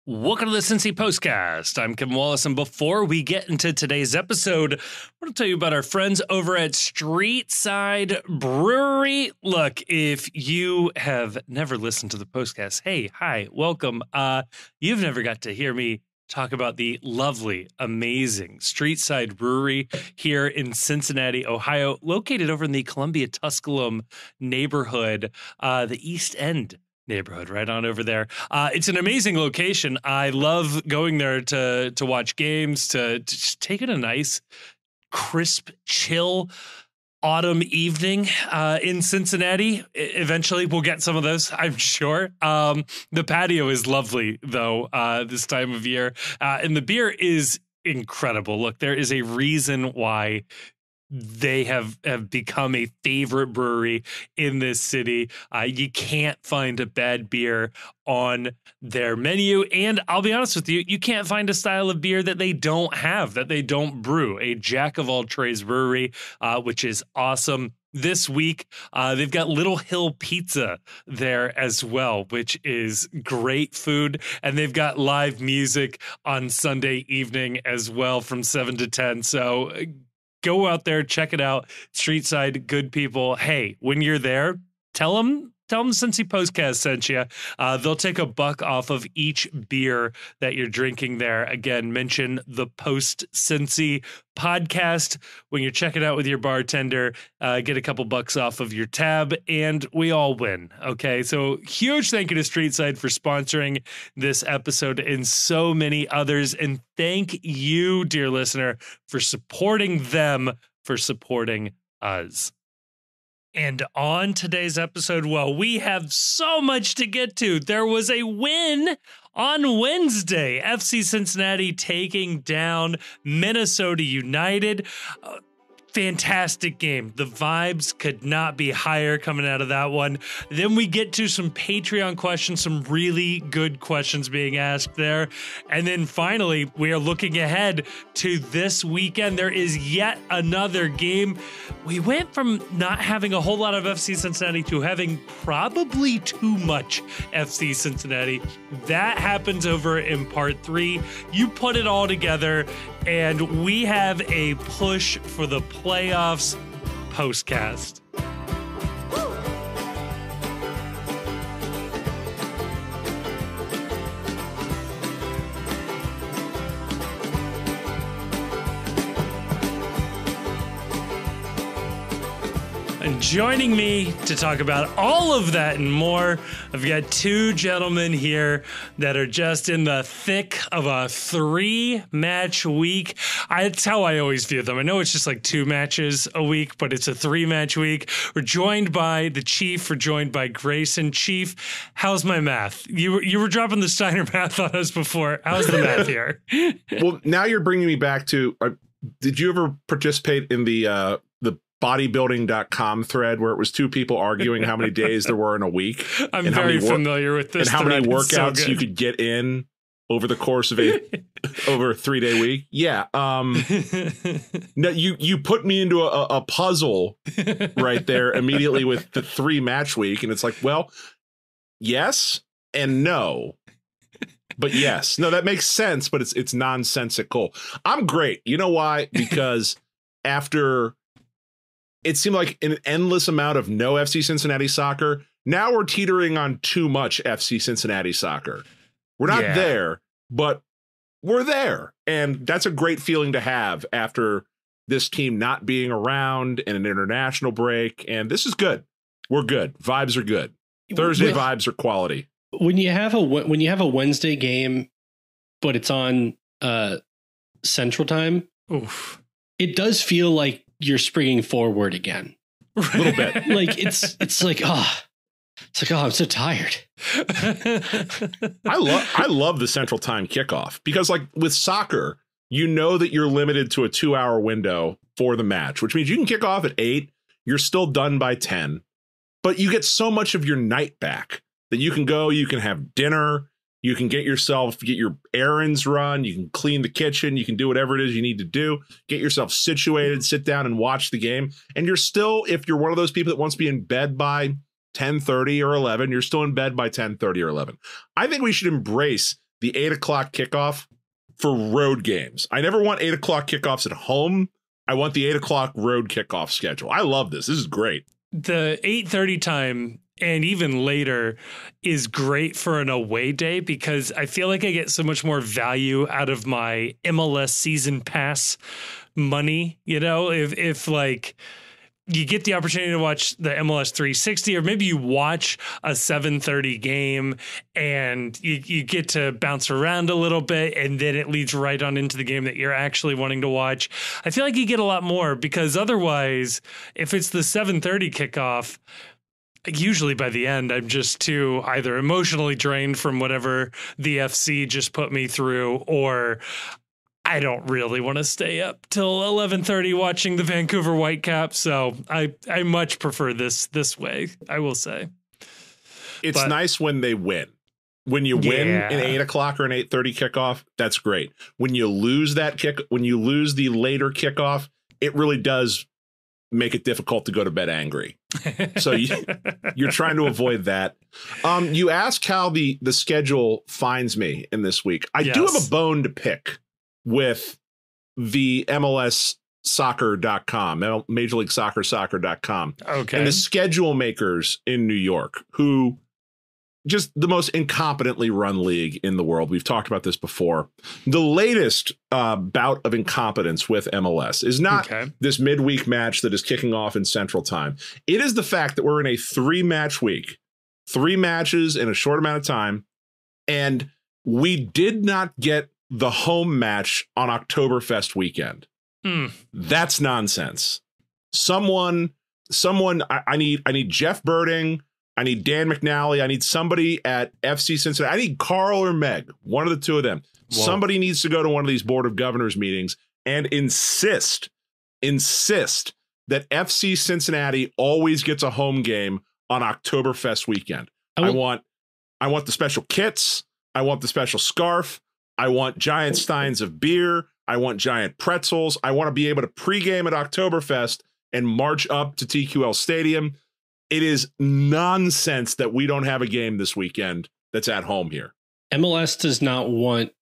Welcome to the Cincy Postcast. I'm Kim Wallace, and before we get into today's episode, I want to tell you about our friends over at Streetside Brewery. Look, if you have never listened to the postcast, hey, hi, welcome. You've never got to hear me talk about the lovely, amazing Streetside Brewery here in Cincinnati, Ohio, located over in the Columbia-Tusculum neighborhood, the East End neighborhood right on over there. It's an amazing location. I love going there to watch games, to just take in a nice, crisp, chill autumn evening in Cincinnati. Eventually we'll get some of those, I'm sure. The patio is lovely, though, this time of year. And the beer is incredible. Look, there is a reason why they have become a favorite brewery in this city. You can't find a bad beer on their menu. And I'll be honest with you, you can't find a style of beer that they don't have, that they don't brew. A jack of all trades brewery, which is awesome. This week, they've got Little Hill Pizza there as well, which is great food. And they've got live music on Sunday evening as well from 7 to 10. So go out there, check it out. Streetside, good people. Hey, when you're there, tell them Cincy Postcast sent you. They'll take $1 off of each beer that you're drinking there. Again, mention the Post Cincy podcast when you're checking out with your bartender. Get a couple bucks off of your tab, and we all win. Okay, so huge thank you to Streetside for sponsoring this episode and so many others. And thank you, dear listener, for supporting them, for supporting us. And on today's episode, well, we have so much to get to. There was a win on Wednesday. FC Cincinnati taking down Minnesota United. Fantastic game. The vibes could not be higher coming out of that one. Then we get to some Patreon questions, some really good questions being asked there. And then finally, we are looking ahead to this weekend. There is yet another game. We went from not having a whole lot of FC Cincinnati to having probably too much FC Cincinnati. That happens over in part 3. You put it all together, and we have a push for the playoffs postcast. And joining me to talk about all of that and more, I've got two gentlemen here that are just in the thick of a 3-match week. That's how I always view them. I know it's just like 2 matches a week, but it's a 3-match week. We're joined by the Chief. We're joined by Grayson. Chief, how's my math? You were dropping the Steiner math on us before. How's the math here? Well, now you're bringing me back to, did you ever participate in the bodybuilding.com thread where it was 2 people arguing how many days there were in a week? I'm very familiar with this. And how many workouts you could get in over the course of over a 3-day week. Yeah. No, you put me into a puzzle right there immediately with the 3-match week. And it's like, well, yes and no. But yes, no, that makes sense, but it's nonsensical. I'm great. You know why? Because after it seemed like an endless amount of no FC Cincinnati soccer, now we're teetering on too much FC Cincinnati soccer. We're not there, but we're there. And that's a great feeling to have after this team not being around and an international break. And this is good. We're good. Vibes are good. Thursday vibes are quality. When you have a Wednesday game, but it's on Central Time, oof, it does feel like you're springing forward again. A little bit. Like it's like, I'm so tired. I love the Central Time kickoff because, like, with soccer, you know that you're limited to a 2-hour window for the match, which means you can kick off at 8. You're still done by 10, but you get so much of your night back that you can go, you can have dinner, you can get your errands run, you can clean the kitchen, you can do whatever it is you need to do, get yourself situated, sit down and watch the game. And you're still, if you're one of those people that wants to be in bed by 10:30 or 11, you're still in bed by 10:30 or 11. I think we should embrace the 8 o'clock kickoff for road games. I never want 8 o'clock kickoffs at home. I want the 8 o'clock road kickoff schedule. I love this. This is great. The 8:30 time and even later is great for an away day because I feel like I get so much more value out of my MLS season pass money. You know, if like you get the opportunity to watch the MLS 360, or maybe you watch a 7:30 game and you get to bounce around a little bit and then it leads right on into the game that you're actually wanting to watch. I feel like you get a lot more because otherwise, if it's the 7:30 kickoff, usually by the end, I'm just too either emotionally drained from whatever the FC just put me through, or I don't really want to stay up till 11:30 watching the Vancouver Whitecaps. So I much prefer this way, I will say. It's nice when they win. When you win an 8 o'clock or an 8:30 kickoff, that's great. When you lose when you lose the later kickoff, it really does make it difficult to go to bed angry. So you're trying to avoid that. You ask how the schedule finds me in this week. I do have a bone to pick with the MLSsoccer.com, Major League Soccer.com. Okay. And the schedule makers in New York, who just the most incompetently run league in the world. We've talked about this before. The latest bout of incompetence with MLS is not this midweek match that is kicking off in Central Time. It is the fact that we're in a 3-match week, 3 matches in a short amount of time, and we did not get the home match on Oktoberfest weekend. That's nonsense. I need Jeff Birding. I need Dan McNally. I need somebody at FC Cincinnati. I need Carl or Meg, one of the two of them. Whoa. Somebody needs to go to one of these Board of Governors meetings and insist that FC Cincinnati always gets a home game on Oktoberfest weekend. I want the special kits. I want the special scarf. I want giant steins of beer. I want giant pretzels. I want to be able to pregame at Oktoberfest and march up to TQL Stadium. It is nonsense that we don't have a game this weekend that's at home here. MLS does not want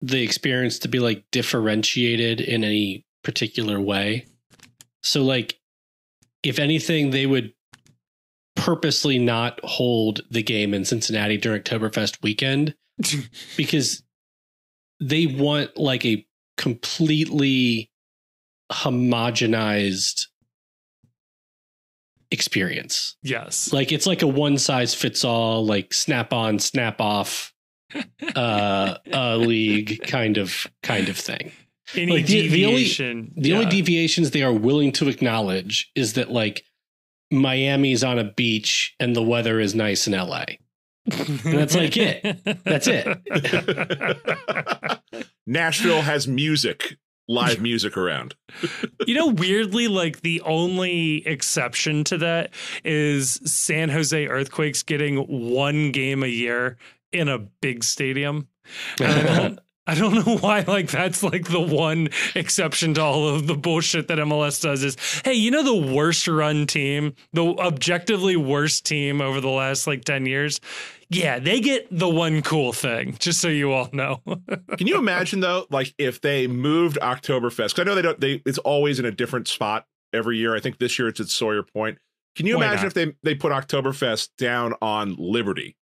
the experience to be like differentiated in any particular way. So like, if anything, they would purposely not hold the game in Cincinnati during Oktoberfest weekend because they want like a completely homogenized experience. Yes. Like it's like a one size fits all, like snap on, snap off league kind of thing. Any like deviation. The only deviations they are willing to acknowledge is that like Miami's on a beach and the weather is nice in LA. And that's like it. That's it. Nashville has live music around. You know, weirdly, like the only exception to that is San Jose Earthquakes getting one game a year in a big stadium. I don't know why, like, that's like the one exception to all of the bullshit that MLS does is, hey, you know, the worst run team, the objectively worst team over the last like 10 years. Yeah, they get the one cool thing, just so you all know. Can you imagine, though, like if they moved Oktoberfest? Because I know it's always in a different spot every year. I think this year it's at Sawyer Point. Can you imagine if they put Oktoberfest down on Liberty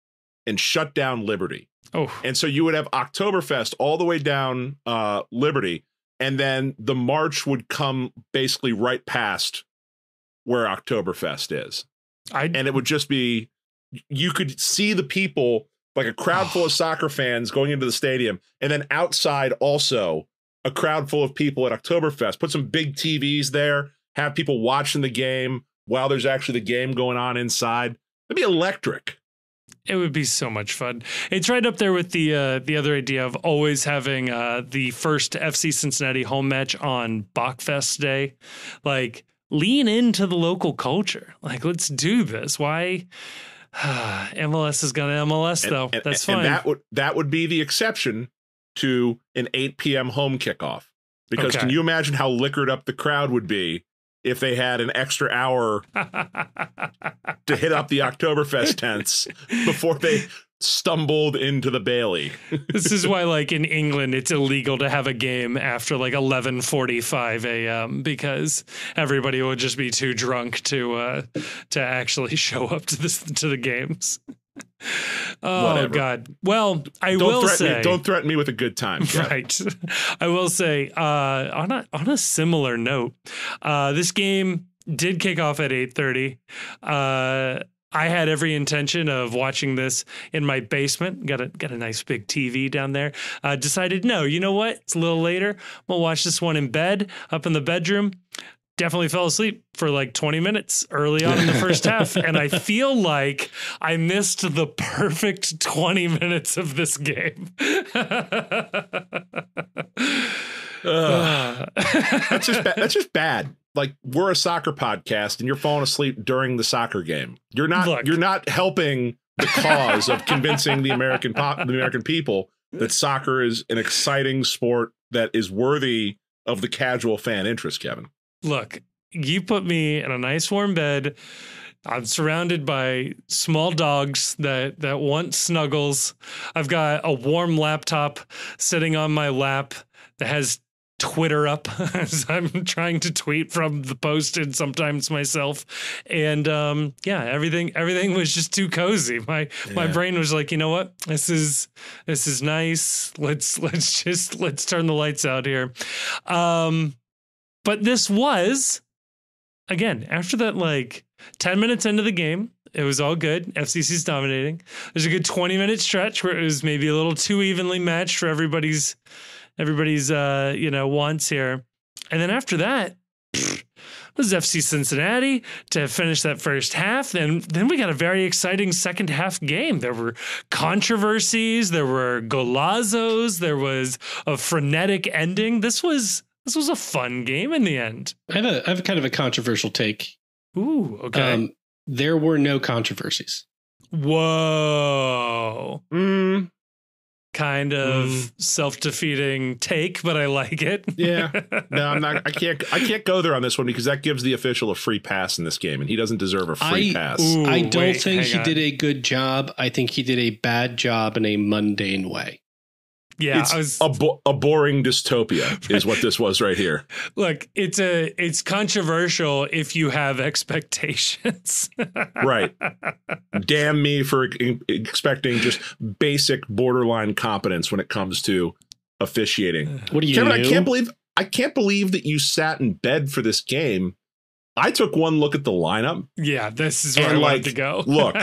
and shut down Liberty? Oh, and so you would have Oktoberfest all the way down Liberty, and then the march would come basically right past where Oktoberfest is. And it would just be, you could see the people, like a crowd full of soccer fans going into the stadium, and then outside also a crowd full of people at Oktoberfest. Put some big TVs there, have people watching the game while there's actually the game going on inside. It'd be electric. It would be so much fun. It's right up there with the other idea of always having the first FC Cincinnati home match on Bachfest Day. Like, lean into the local culture. Like, let's do this. Why? MLS is going to MLS, though. That's fine. And that would be the exception to an 8 p.m. home kickoff. Because can you imagine how liquored up the crowd would be if they had an extra hour to hit up the Oktoberfest tents stumbled into the Bailey. This is why, like, in England, it's illegal to have a game after like 11:45 a.m. because everybody will just be too drunk to actually show up to the games. Oh, whatever. God. Well, don't threaten me with a good time. Right. I will say, on a similar note, this game did kick off at 8:30. I had every intention of watching this in my basement. Got a nice big TV down there. Decided, no, you know what? It's a little later. I'm gonna watch this one in bed, up in the bedroom. Definitely fell asleep for like 20 minutes early on in the first half. And I feel like I missed the perfect 20 minutes of this game. That's just bad. Like, we're a soccer podcast and you're falling asleep during the soccer game. You're not helping the cause of convincing the American people that soccer is an exciting sport that is worthy of the casual fan interest, Kevin. Look, you put me in a nice warm bed. I'm surrounded by small dogs that want snuggles. I've got a warm laptop sitting on my lap that has Twitter up as I'm trying to tweet from the posted sometimes myself. And everything was just too cozy. My brain was like, you know what? This is nice. Let's turn the lights out here. But this was, again, after that, like 10 minutes into the game, it was all good. FCC's dominating. There's a good 20-minute stretch where it was maybe a little too evenly matched for everybody's wants here. And then after that, it was FC Cincinnati to finish that first half. And then we got a very exciting second half game. There were controversies, there were golazos, there was a frenetic ending. This was a fun game in the end. I have kind of a controversial take. Ooh, okay. There were no controversies. Whoa. Kind of self-defeating take, but I like it. Yeah. No, I'm not. I can't go there on this one because that gives the official a free pass in this game, and he doesn't deserve a free pass. I don't think he did a good job. I think he did a bad job in a mundane way. Yeah, it's a boring dystopia is what this was right here. Look, it's controversial if you have expectations. Right. Damn me for expecting just basic borderline competence when it comes to officiating. What do you Kevin, know? I can't believe that you sat in bed for this game. I took one look at the lineup. Yeah, this is where I wanted to go. Look.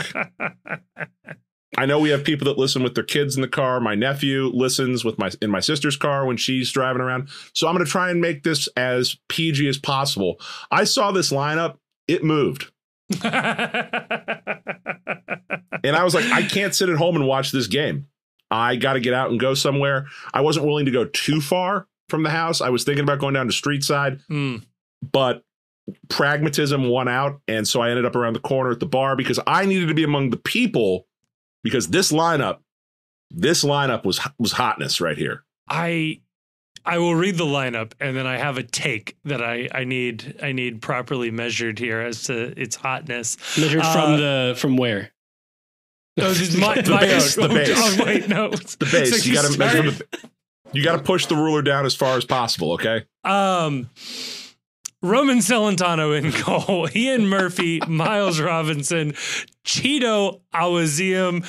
I know we have people that listen with their kids in the car. My nephew listens in my sister's car when she's driving around. So I'm going to try and make this as PG as possible. I saw this lineup. It moved. And I was like, I can't sit at home and watch this game. I got to get out and go somewhere. I wasn't willing to go too far from the house. I was thinking about going down to street side, but pragmatism won out. And so I ended up around the corner at the bar because I needed to be among the people. Because this lineup was hotness right here. I will read the lineup and then I have a take that I need properly measured here as to its hotness. Measured from where? No, this is my base. own. The base. Oh, wait, no. The base. You got to measure you got to push the ruler down as far as possible. Okay. Roman Celentano in goal, Ian Murphy, Miles Robinson, Cheeto Awazium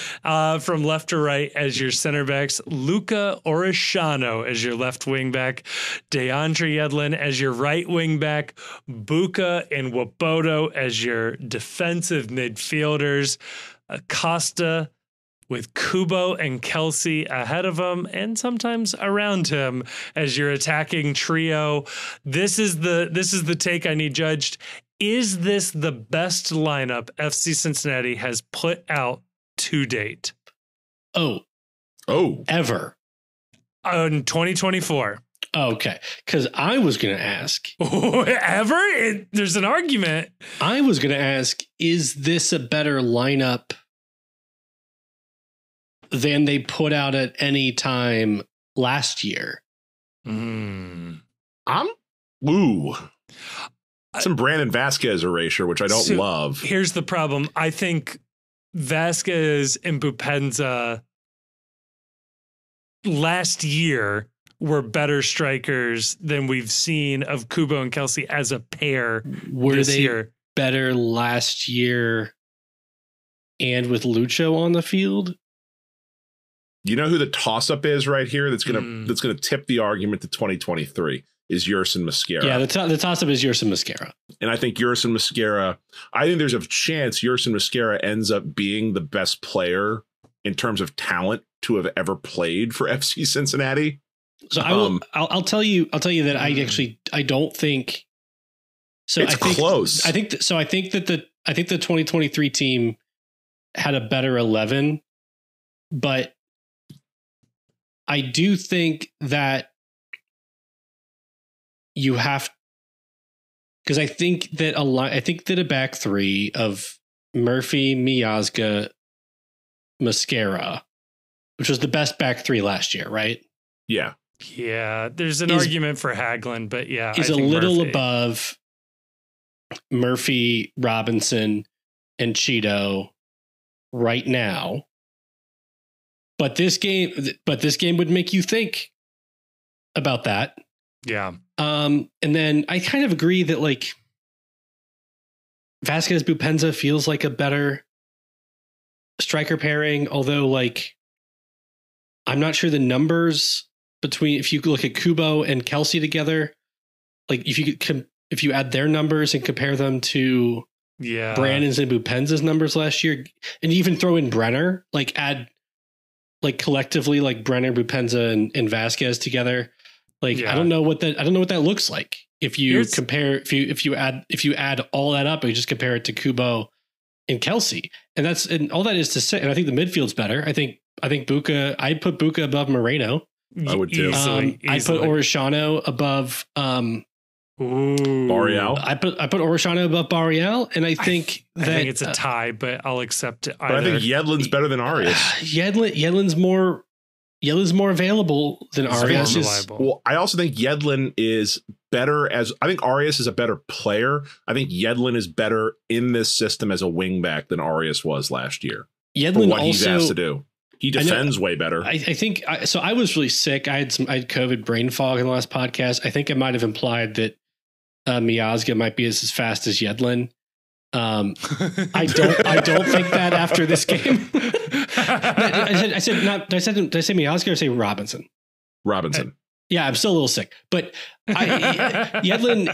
from left to right as your center backs, Luca Orishano as your left wing back, DeAndre Yedlin as your right wing back, Buka and Waboto as your defensive midfielders, Acosta with Kubo and Kelsey ahead of him and sometimes around him as your attacking trio. This is the take I need judged. Is this the best lineup FC Cincinnati has put out to date? Oh, ever. In 2024. Okay, because I was going to ask. Ever? There's an argument. I was going to ask, is this a better lineup than they put out at any time last year? Some Brandon Vasquez erasure, which I don't love. Here's the problem. I think Vasquez and Bupenza last year were better strikers than we've seen of Kubo and Kelsey as a pair this year. Better last year and with Lucho on the field? You know who the toss-up is right here that's gonna tip the argument to 2023 is Yerson Mosquera. Yeah, the toss-up is Yerson Mosquera. And I think Yerson Mosquera, I think there's a chance Yerson Mosquera ends up being the best player in terms of talent to have ever played for FC Cincinnati. So I'll tell you that I don't think so. It's close. I think that the 2023 team had a better 11, but I do think that you have, because I think that a back three of Murphy, Miazga, Mosquera, which was the best back three last year, right? Yeah. Yeah, there's an argument for Hagelin, but yeah, is a little above Murphy, Robinson, and Cheeto right now. But this game would make you think about that. Yeah. And then I kind of agree that like Vasquez Bupenza feels like a better striker pairing, although like I'm not sure the numbers between, if you look at Kubo and Kelsey together, like if you add their numbers and compare them to Brandon's and Bupenza's numbers last year, and even throw in Brenner, like add like collectively like Brenner, Bupenza, and Vasquez together. Like I don't know what that looks like. If you compare, if you add all that up, and you just compare it to Kubo and Kelsey, and all that is to say, and I think the midfield's better. I think Buka. I'd put Buka above Moreno. I would too. Easily. I'd put Orishano above Barreal. I put Orishano above Barreal, and I think I think it's a tie, but I'll accept it. But I think Yedlin's better than Arias. Yedlin's more available than Arias. Well, I also think Yedlin is better I think Arias is a better player. I think Yedlin is better in this system as a wingback than Arias was last year. Yedlin for what also, he's asked to do. He defends way better. I think so. I was really sick. I had COVID brain fog in the last podcast. I think I might have implied that Miazga might be as fast as Yedlin. I don't think that after this game. I said did I say Miazga or say Robinson? Robinson. Yeah, I'm still a little sick, but Yedlin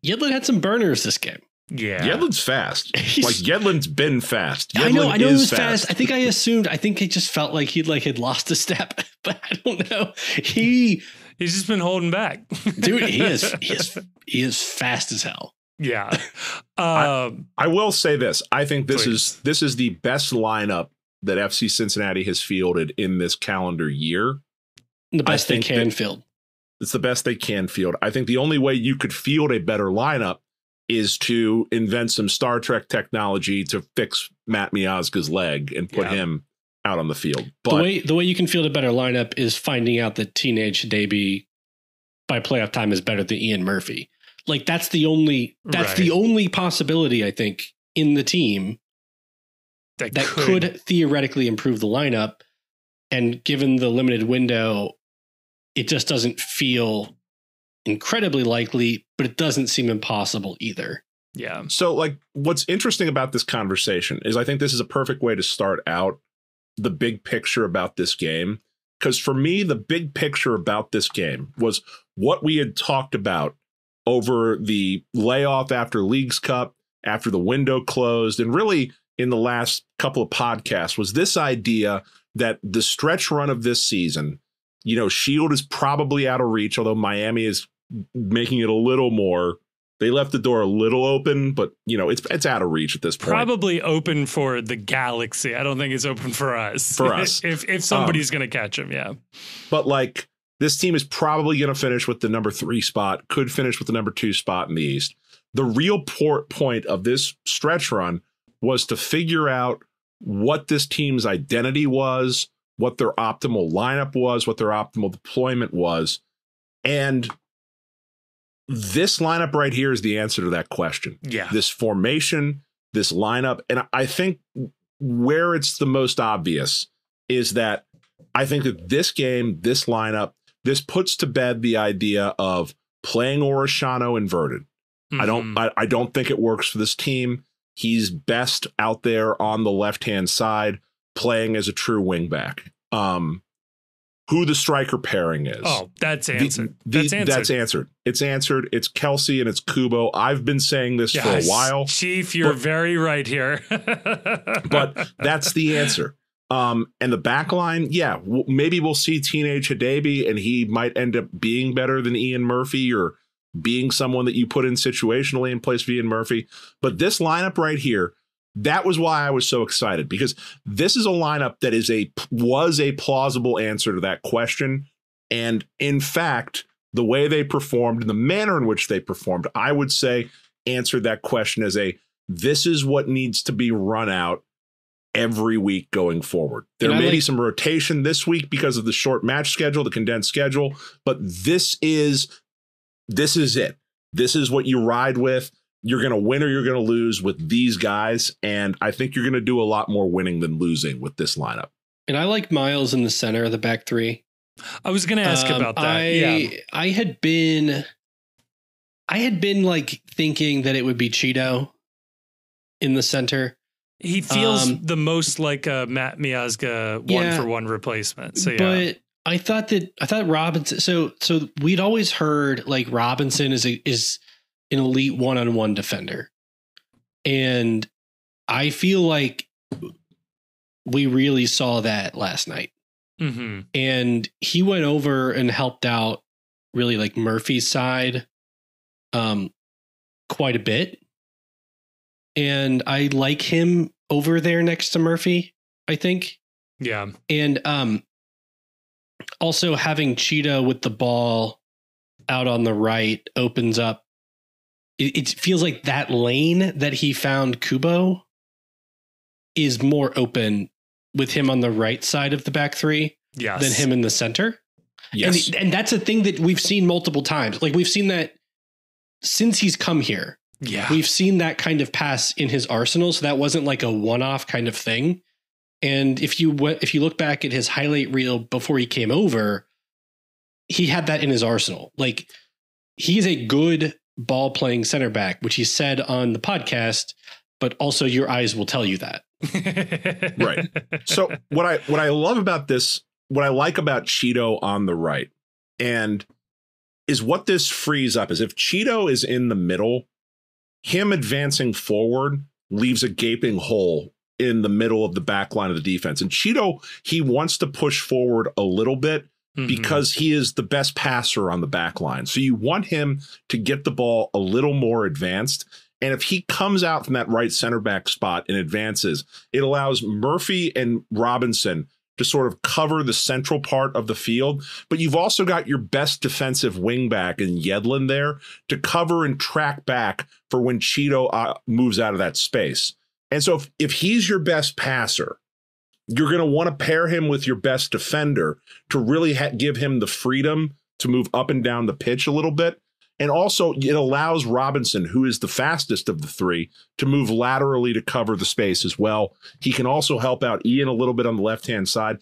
had some burners this game. Yeah, Yedlin's fast. Like Yedlin's been fast. I know he was fast. I think it just felt like he had lost a step, but I don't know. He's just been holding back. Dude, he is fast as hell. Yeah. I will say this. I think this is the best lineup that FC Cincinnati has fielded in this calendar year. The best they can field. It's the best they can field. I think the only way you could field a better lineup is to invent some Star Trek technology to fix Matt Miazga's leg and put him out on the field. But the way you can field a better lineup is finding out that Teenage Davey by playoff time is better than Ian Murphy. Like that's the only possibility I think in the team that could theoretically improve the lineup. And given the limited window, it just doesn't feel incredibly likely, but it doesn't seem impossible either. Yeah. So like what's interesting about this conversation is I think this is a perfect way to start out the big picture about this game. Because for me, the big picture about this game was what we had talked about over the layoff after Leagues Cup, after the window closed, and really in the last couple of podcasts was this idea that the stretch run of this season, you know, Shield is probably out of reach, although Miami is making it a little more. They left the door a little open, but you know, it's out of reach at this point. Probably open for the Galaxy. I don't think it's open for us. For us. if somebody's going to catch them, yeah. But like this team is probably going to finish with the number 3 spot, could finish with the number 2 spot in the East. The real point of this stretch run was to figure out what this team's identity was, what their optimal lineup was, what their optimal deployment was. And this lineup right here is the answer to that question. Yeah. This formation this lineup. And I think where it's the most obvious is that I think that this game, this lineup, this puts to bed the idea of playing Orishano inverted. Mm-hmm. I don't think it works for this team. He's best out there on the left-hand side playing as a true wingback. Who the striker pairing is. Oh, that's answered. That's answered. It's answered. It's Kelsey and it's Kubo. I've been saying this for a while. Chief, you're very right here. But that's the answer. And the back line, yeah, maybe we'll see Teenage Hidabi and he might end up being better than Ian Murphy or being someone that you put in situationally in place of Ian Murphy. But this lineup right here, that was why I was so excited, because this is a lineup that was a plausible answer to that question. And in fact, the way they performed and the manner in which they performed, I would say answered that question as this is what needs to be run out every week going forward. There may be some rotation this week because of the short match schedule, the condensed schedule, but this is it. This is what you ride with. You're going to win or you're going to lose with these guys. And I think you're going to do a lot more winning than losing with this lineup. And I like Miles in the center of the back three. I was going to ask about that. I had been like thinking that it would be Cheeto in the center. He feels the most like a Matt Miazga 1-for-1 replacement. So but I thought Robinson. So we'd always heard like Robinson is an elite one-on-one defender. And I feel like we really saw that last night. Mm-hmm. And he went over and helped out really like Murphy's side quite a bit. And I like him over there next to Murphy, I think. Yeah. And also having Cheetah with the ball out on the right opens up. It feels like that lane that he found Kubo is more open with him on the right side of the back three than him in the center. Yes. And that's a thing that we've seen multiple times. Like we've seen that since he's come here. Yeah. We've seen that kind of pass in his arsenal. So that wasn't like a one-off kind of thing. And if you look back at his highlight reel before he came over, he had that in his arsenal. Like he's a good ball playing center back, which he said on the podcast, but also your eyes will tell you that. Right. So what I love about this, what I like about Cheeto on the right, and is what this frees up is if Cheeto is in the middle, him advancing forward leaves a gaping hole in the middle of the back line of the defense. And Cheeto, he wants to push forward a little bit because he is the best passer on the back line. So you want him to get the ball a little more advanced. And if he comes out from that right center back spot and advances, it allows Murphy and Robinson to sort of cover the central part of the field. But you've also got your best defensive wingback in Yedlin there to cover and track back for when Cheeto moves out of that space. And so if he's your best passer, you're going to want to pair him with your best defender to really give him the freedom to move up and down the pitch a little bit. And also it allows Robinson, who is the fastest of the three, to move laterally to cover the space as well. He can also help out Ian a little bit on the left-hand side.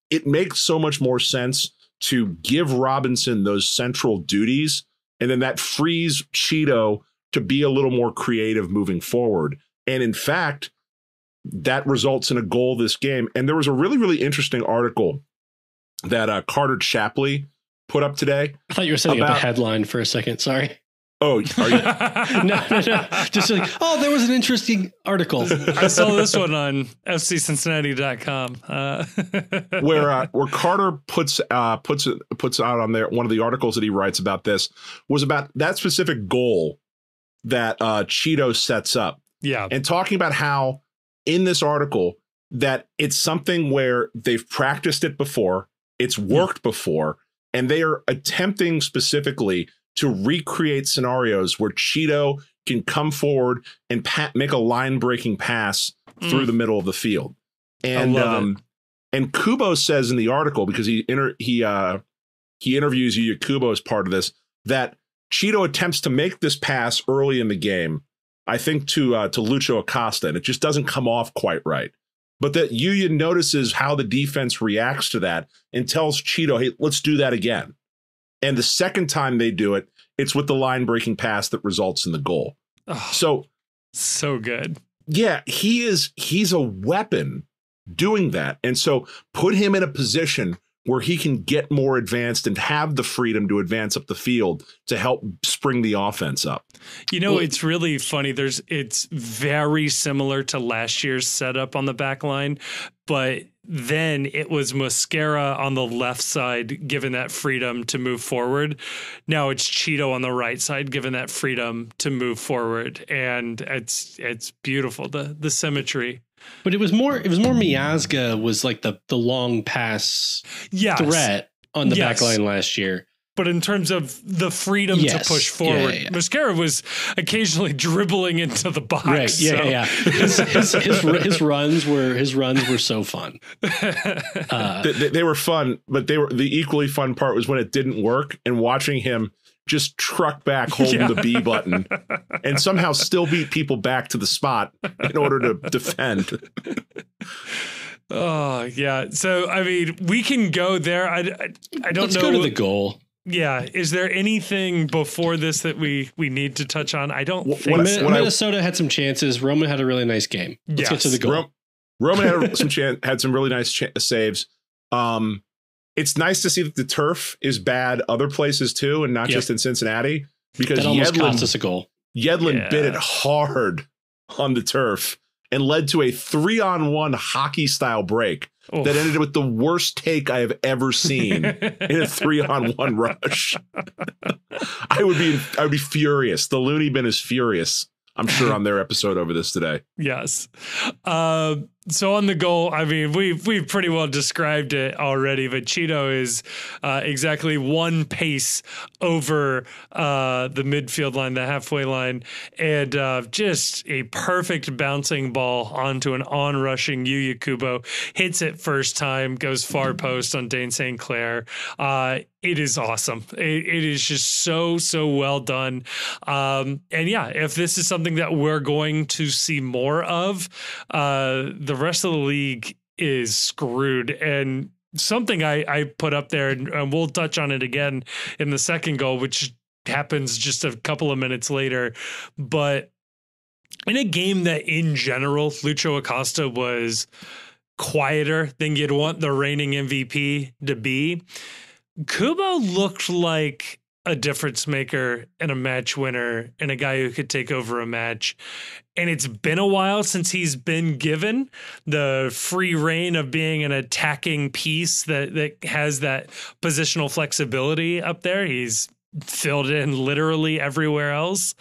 It makes so much more sense to give Robinson those central duties. And then that frees Cheeto to be a little more creative moving forward. And in fact, that results in a goal this game. And there was a really, really interesting article that Carter Chapley put up today. I thought you were setting up a headline for a second. Sorry. Oh, are you? No. Just like, there was an interesting article. I saw this one on fccincinnati.com. Where Carter puts out on there, one of the articles that he writes about this was about that specific goal that Cheeto sets up. Yeah. And talking about how in this article that it's something where they've practiced it before, it's worked before, and they are attempting specifically to recreate scenarios where Cheeto can come forward and make a line-breaking pass through the middle of the field. And and Kubo says in the article, because he interviews Kubo as part of this, that Cheeto attempts to make this pass early in the game. I think, to Lucho Acosta, and it just doesn't come off quite right. But that Yuya notices how the defense reacts to that and tells Cheeto, hey, let's do that again. And the second time they do it, it's with the line-breaking pass that results in the goal. Oh, so good. Yeah, he's a weapon doing that. And so put him in a position where he can get more advanced and have the freedom to advance up the field to help spring the offense up. It's really funny. It's very similar to last year's setup on the back line, but then it was Mosquera on the left side, given that freedom to move forward. Now it's Cheeto on the right side, given that freedom to move forward. And it's beautiful, the symmetry. But it was more Miazga was like the long pass threat on the back line last year. But in terms of the freedom to push forward, Mosquera was occasionally dribbling into the box. Right. Yeah. His runs were so fun. They were fun, but the equally fun part was when it didn't work and watching him just truck back holding the B button and somehow still beat people back to the spot in order to defend. Oh, yeah. So, I mean, we can go there. I don't know. Let's go to the goal. Yeah. Is there anything before this that we need to touch on? I don't think Minnesota had some chances. Roman had a really nice game. Let's get to the goal. Roman had some really nice saves. It's nice to see that the turf is bad other places too, and not just in Cincinnati, because that almost cost us a goal. Yedlin bit it hard on the turf and led to a 3-on-1 hockey style break that ended with the worst take I have ever seen in a 3-on-1 rush. I would be furious. The Looney Bin is furious, I'm sure, on their episode over this today. Yes. So on the goal, I mean, we've pretty well described it already, but Cheeto is exactly one pace over the midfield line, the halfway line, and just a perfect bouncing ball onto an on-rushing Yuya Kubo. Hits it first time, goes far post on Dane St. Clair. It is awesome. It is just so well done. And yeah, if this is something that we're going to see more of, the rest of the league is screwed. And something I put up there, and we'll touch on it again in the second goal, which happens just a couple of minutes later. But in a game that in general, Lucho Acosta was quieter than you'd want the reigning MVP to be, Kubo looked like a difference maker and a match winner and a guy who could take over a match. And it's been a while since he's been given the free reign of being an attacking piece that has that positional flexibility up there. He's filled in literally everywhere else.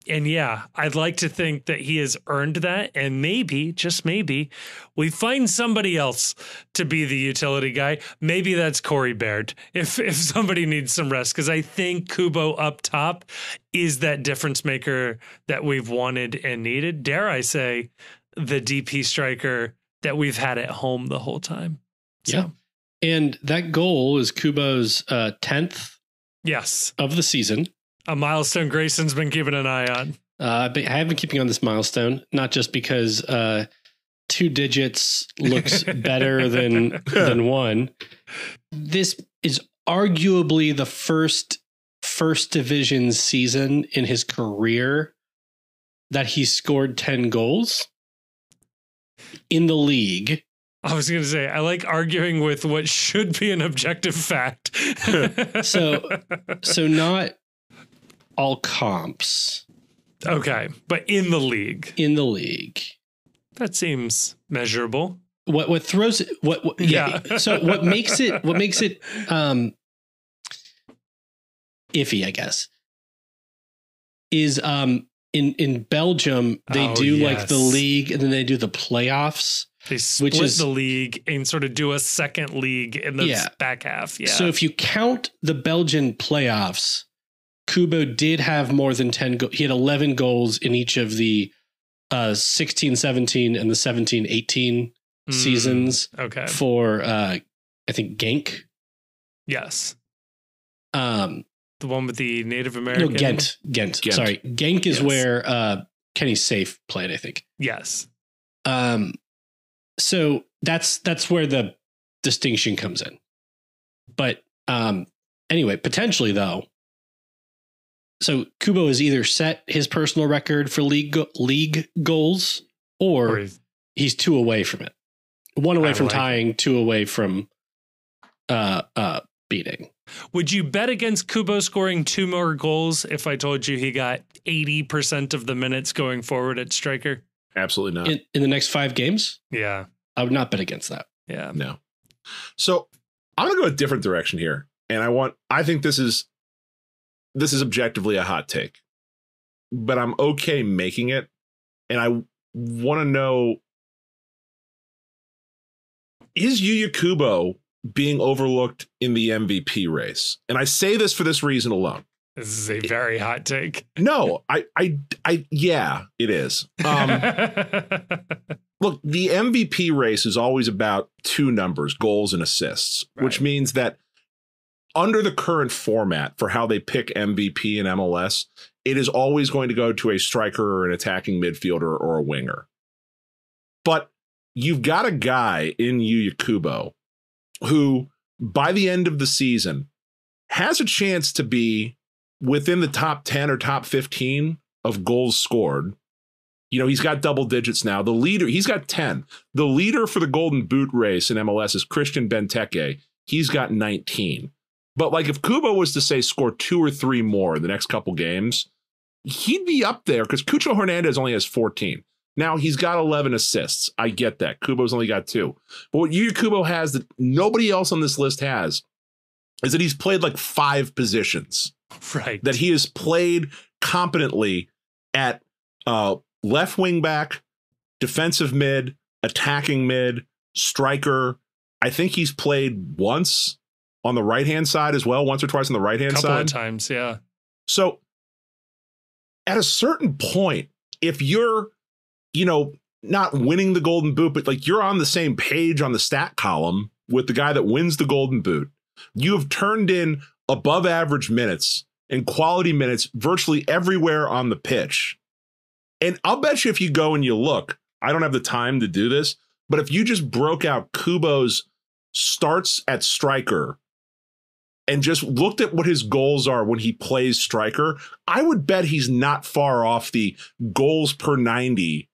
And yeah, I'd like to think that he has earned that. And maybe, just maybe, we find somebody else to be the utility guy. Maybe that's Corey Baird if somebody needs some rest, because I think Kubo up top is that difference maker that we've wanted and needed. Dare I say, the DP striker that we've had at home the whole time. So. Yeah. And that goal is Kubo's 10th of the season. A milestone Grayson's been keeping an eye on. But I have been keeping on this milestone, not just because 2 digits looks better than 1. This is arguably the first division season in his career that he scored 10 goals in the league. I was going to say, I like arguing with what should be an objective fact. So not all comps. Okay, but in the league. In the league. That seems measurable. What throws it yeah. So what makes it iffy, I guess, is in Belgium they do like the league and then they do the playoffs. They split the league and sort of do a second league in the back half. Yeah. So if you count the Belgian playoffs, Kubo did have more than 10 goals. He had 11 goals in each of the 16-17 and the 17-18 seasons. Okay. For I think Genk. Yes. The one with the Native No, American? Ghent. Sorry. Genk is where Kenny Safe played, I think. Yes. So that's where the distinction comes in. But anyway, potentially though, so Kubo has either set his personal record for league goals, or he's 2 away from it. 1 away from tying, 2 away from beating. Would you bet against Kubo scoring 2 more goals if I told you he got 80% of the minutes going forward at striker? Absolutely not. In the next 5 games? Yeah. I would not bet against that. Yeah. No. So I'm going to go a different direction here. And I think this is objectively a hot take, but I'm okay making it. And I want to know, is Yuya Kubo being overlooked in the MVP race? And I say this for this reason alone. This is a very hot take. No, yeah, it is. Look, the MVP race is always about 2 numbers, goals and assists, which means that under the current format for how they pick MVP in MLS, it is always going to go to a striker or an attacking midfielder or a winger. But you've got a guy in Yuya Kubo who, by the end of the season, has a chance to be within the top 10 or top 15 of goals scored. You know, he's got double digits now. The leader, he's got 10. The leader for the Golden Boot race in MLS is Christian Benteke. He's got 19. But like if Kubo was to say score 2 or 3 more in the next couple games, he'd be up there because Cucho Hernandez only has 14. Now he's got 11 assists. I get that. Kubo's only got 2. But what Yuya Kubo has that nobody else on this list has is that he's played like 5 positions. Right. That he has played competently at left wing back, defensive mid, attacking mid, striker. I think he's played once on the right-hand side as well, once or twice on the right-hand side. Couple of times, yeah. So at a certain point, if you're, not winning the Golden Boot, but like you're on the same page on the stat column with the guy that wins the Golden Boot, you have turned in above average minutes and quality minutes virtually everywhere on the pitch. And I'll bet you if you go and you look, I don't have the time to do this, but if you just broke out Kubo's starts at striker and just looked at what his goals are when he plays striker, I would bet he's not far off the goals per 90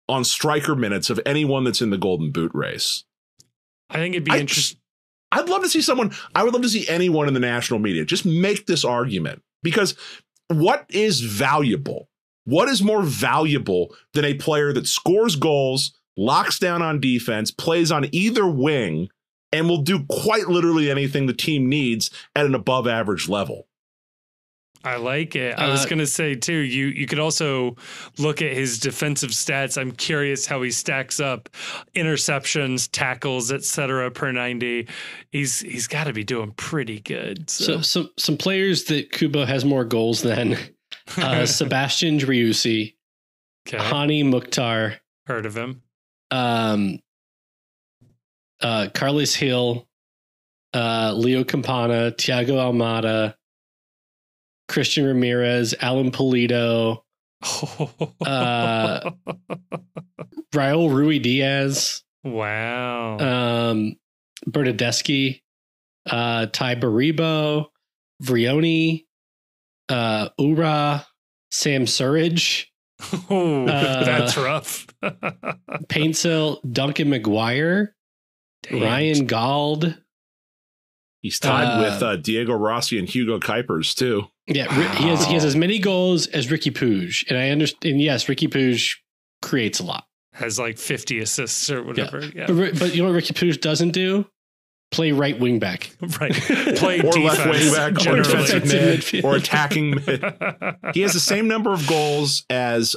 on striker minutes of anyone that's in the Golden Boot race. I think it'd be interesting. I'd love to see I would love to see anyone in the national media just make this argument, because what is valuable? What is more valuable than a player that scores goals, locks down on defense, plays on either wing, and will do quite literally anything the team needs at an above average level? I like it. I was going to say, too, you could also look at his defensive stats. I'm curious how he stacks up interceptions, tackles, etc. per 90. He's got to be doing pretty good. So some players that Kubo has more goals than Sebastian Driussi, Hani Mukhtar. Heard of him. Carles Hill, Leo Campana, Thiago Almada, Christian Ramirez, Alan Pulido, Raul Rui Diaz. Wow. Bernadeschi, Ty Baribo, Vrioni, Ura, Sam Surridge. Oh, that's rough. Paintsill, Duncan McGuire, Ryan Gauld. He's tied with Diego Rossi and Hugo Kuipers too. Yeah, wow. He has as many goals as Ricky Puig, and I understand. Yes, Ricky Puig creates a lot. Has like 50 assists or whatever. Yeah. But you know what Ricky Puig doesn't do? Play right wing back. Right. Play or defense, left wing back, or defensive mid, or attacking mid. He has the same number of goals as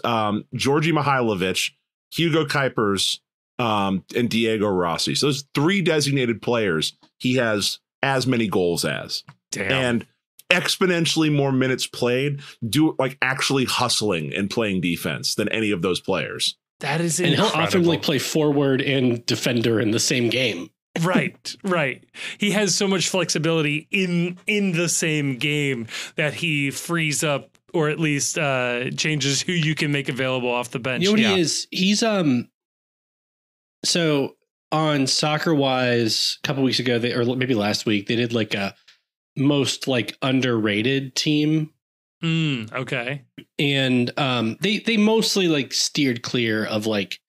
Georgi Mihailovic, Hugo Kuipers, and Diego Rossi. So those 3 designated players, he has as many goals as. Damn. And exponentially more minutes played, actually hustling and playing defense than any of those players. That is incredible. And he'll often play forward and defender in the same game. Right. He has so much flexibility in the same game that he frees up, or at least changes who you can make available off the bench. You know what he is? He's so on Soccer Wise a couple weeks ago, or maybe last week, they did like a most like underrated team. Okay. And they mostly like steered clear of like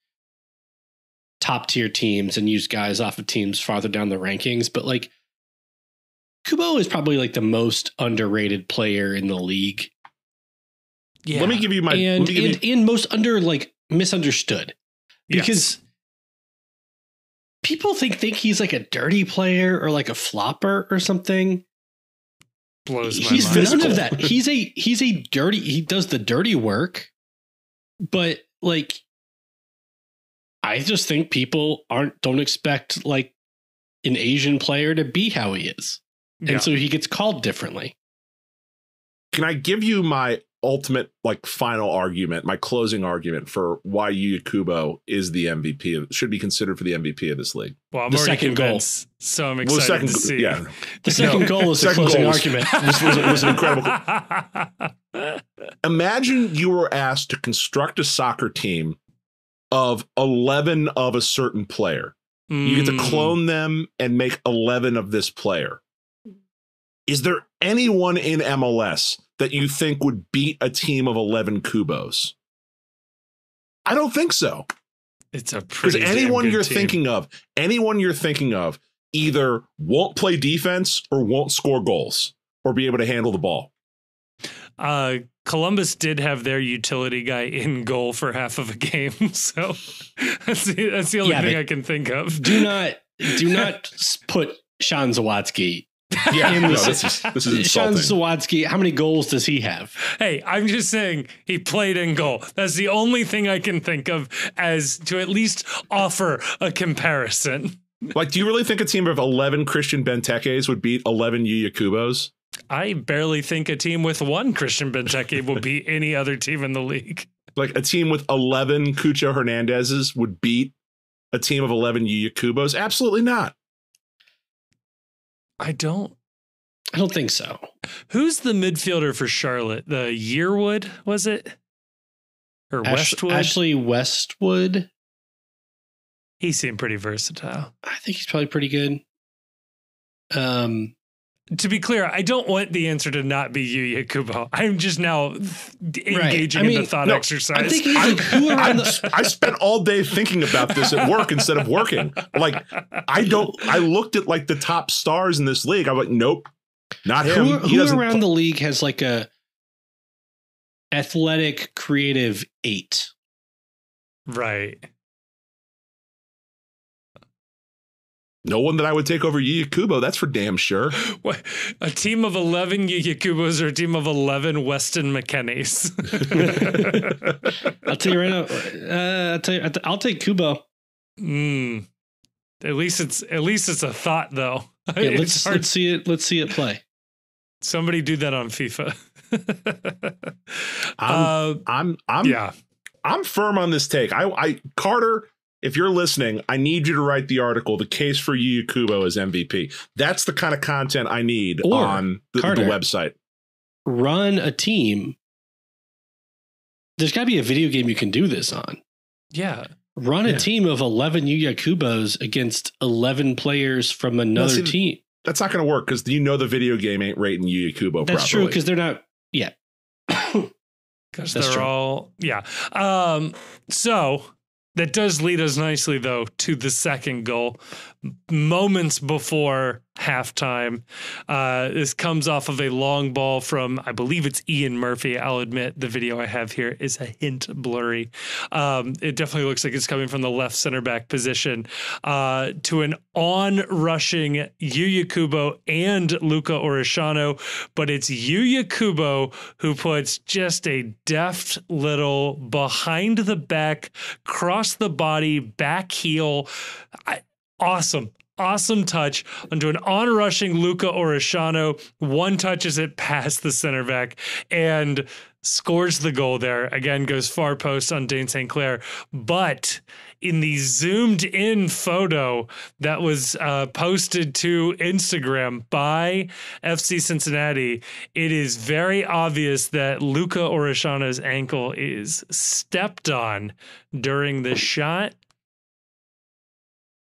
top tier teams and used guys off of teams farther down the rankings. But like Kubo is probably like the most underrated player in the league. Yeah. Let me give you my and most misunderstood, because people think he's like a dirty player or like a flopper or something. Blows my he's mind. None of that. He's a dirty. He does the dirty work, but like, I just think people don't expect like an Asian player to be how he is, and so he gets called differently. Can I give you my ultimate, like, final argument, my closing argument for why Yuya Kubo is the MVP, should be considered for the MVP of this league? Well, I'm the already second convinced, so I'm excited to see. Yeah. The second goal is the closing argument. was an incredible. Imagine you were asked to construct a soccer team of 11 of a certain player. You get to clone them and make 11 of this player. Is there anyone in MLS that you think would beat a team of 11 Kubos? I don't think so. It's a pretty because anyone you're thinking of either won't play defense or won't score goals or be able to handle the ball. Columbus did have their utility guy in goal for half of a game, so that's the only thing I can think of. Do not put Sean Zawatsky. This is insulting. Sean Zawatsky, how many goals does he have? Hey, I'm just saying he played in goal. That's the only thing I can think of as to at least offer a comparison. Like, do you really think a team of 11 Christian Bentekes would beat 11 Yuya Kubos? I barely think a team with one Christian Benteke will beat any other team in the league. Like, a team with 11 Cucho Hernandezes would beat a team of 11 Yuya Kubos? Absolutely not. I don't think so. Who's the midfielder for Charlotte? The Yearwood, was it? Or Westwood? Ashley Westwood. He seemed pretty versatile. I think he's probably pretty good. To be clear, I don't want the answer to not be Yuya Kubo. I'm just now engaging in the thought exercise. I'm thinking like, who around I spent all day thinking about this at work instead of working. Like, I looked at like the top stars in this league. I'm like, nope, not him. Who around the league has like a athletic, creative 8? Right. No one that I would take over Yuya Kubo. That's for damn sure. What, a team of 11 Yuya Kubos or a team of 11 Weston McKennies? I'll tell you right now. I'll take Kubo. At least it's a thought, though. Yeah, let's see it. Let's see it play. Somebody do that on FIFA. I'm firm on this take. Carter, if you're listening, I need you to write the article, The Case for Yuya Kubo as MVP. That's the kind of content I need on the website. Run a team. There's got to be a video game you can do this on. Yeah. Run a team of 11 Yuya Kubos against 11 players from another team. That's not going to work because the video game ain't rating Yuya Kubo properly. That's true because they're not yet. Because they're all, so that does lead us nicely, though, to the second goal. Moments before halftime, this comes off of a long ball from, I believe it's Ian Murphy. I'll admit the video I have here is a hint blurry. It definitely looks like it's coming from the left center back position to an on-rushing Yuya Kubo and Luca Orishano, but it's Yuya Kubo who puts just a deft little behind the back, cross the body, back heel. Awesome touch onto an on-rushing Luca Orishano. One touches it past the center back, and scores the goal there. Again, goes far post on Dane St. Clair. But in the zoomed in photo that was posted to Instagram by FC Cincinnati, it is very obvious that Luca Orishano's ankle is stepped on during the shot.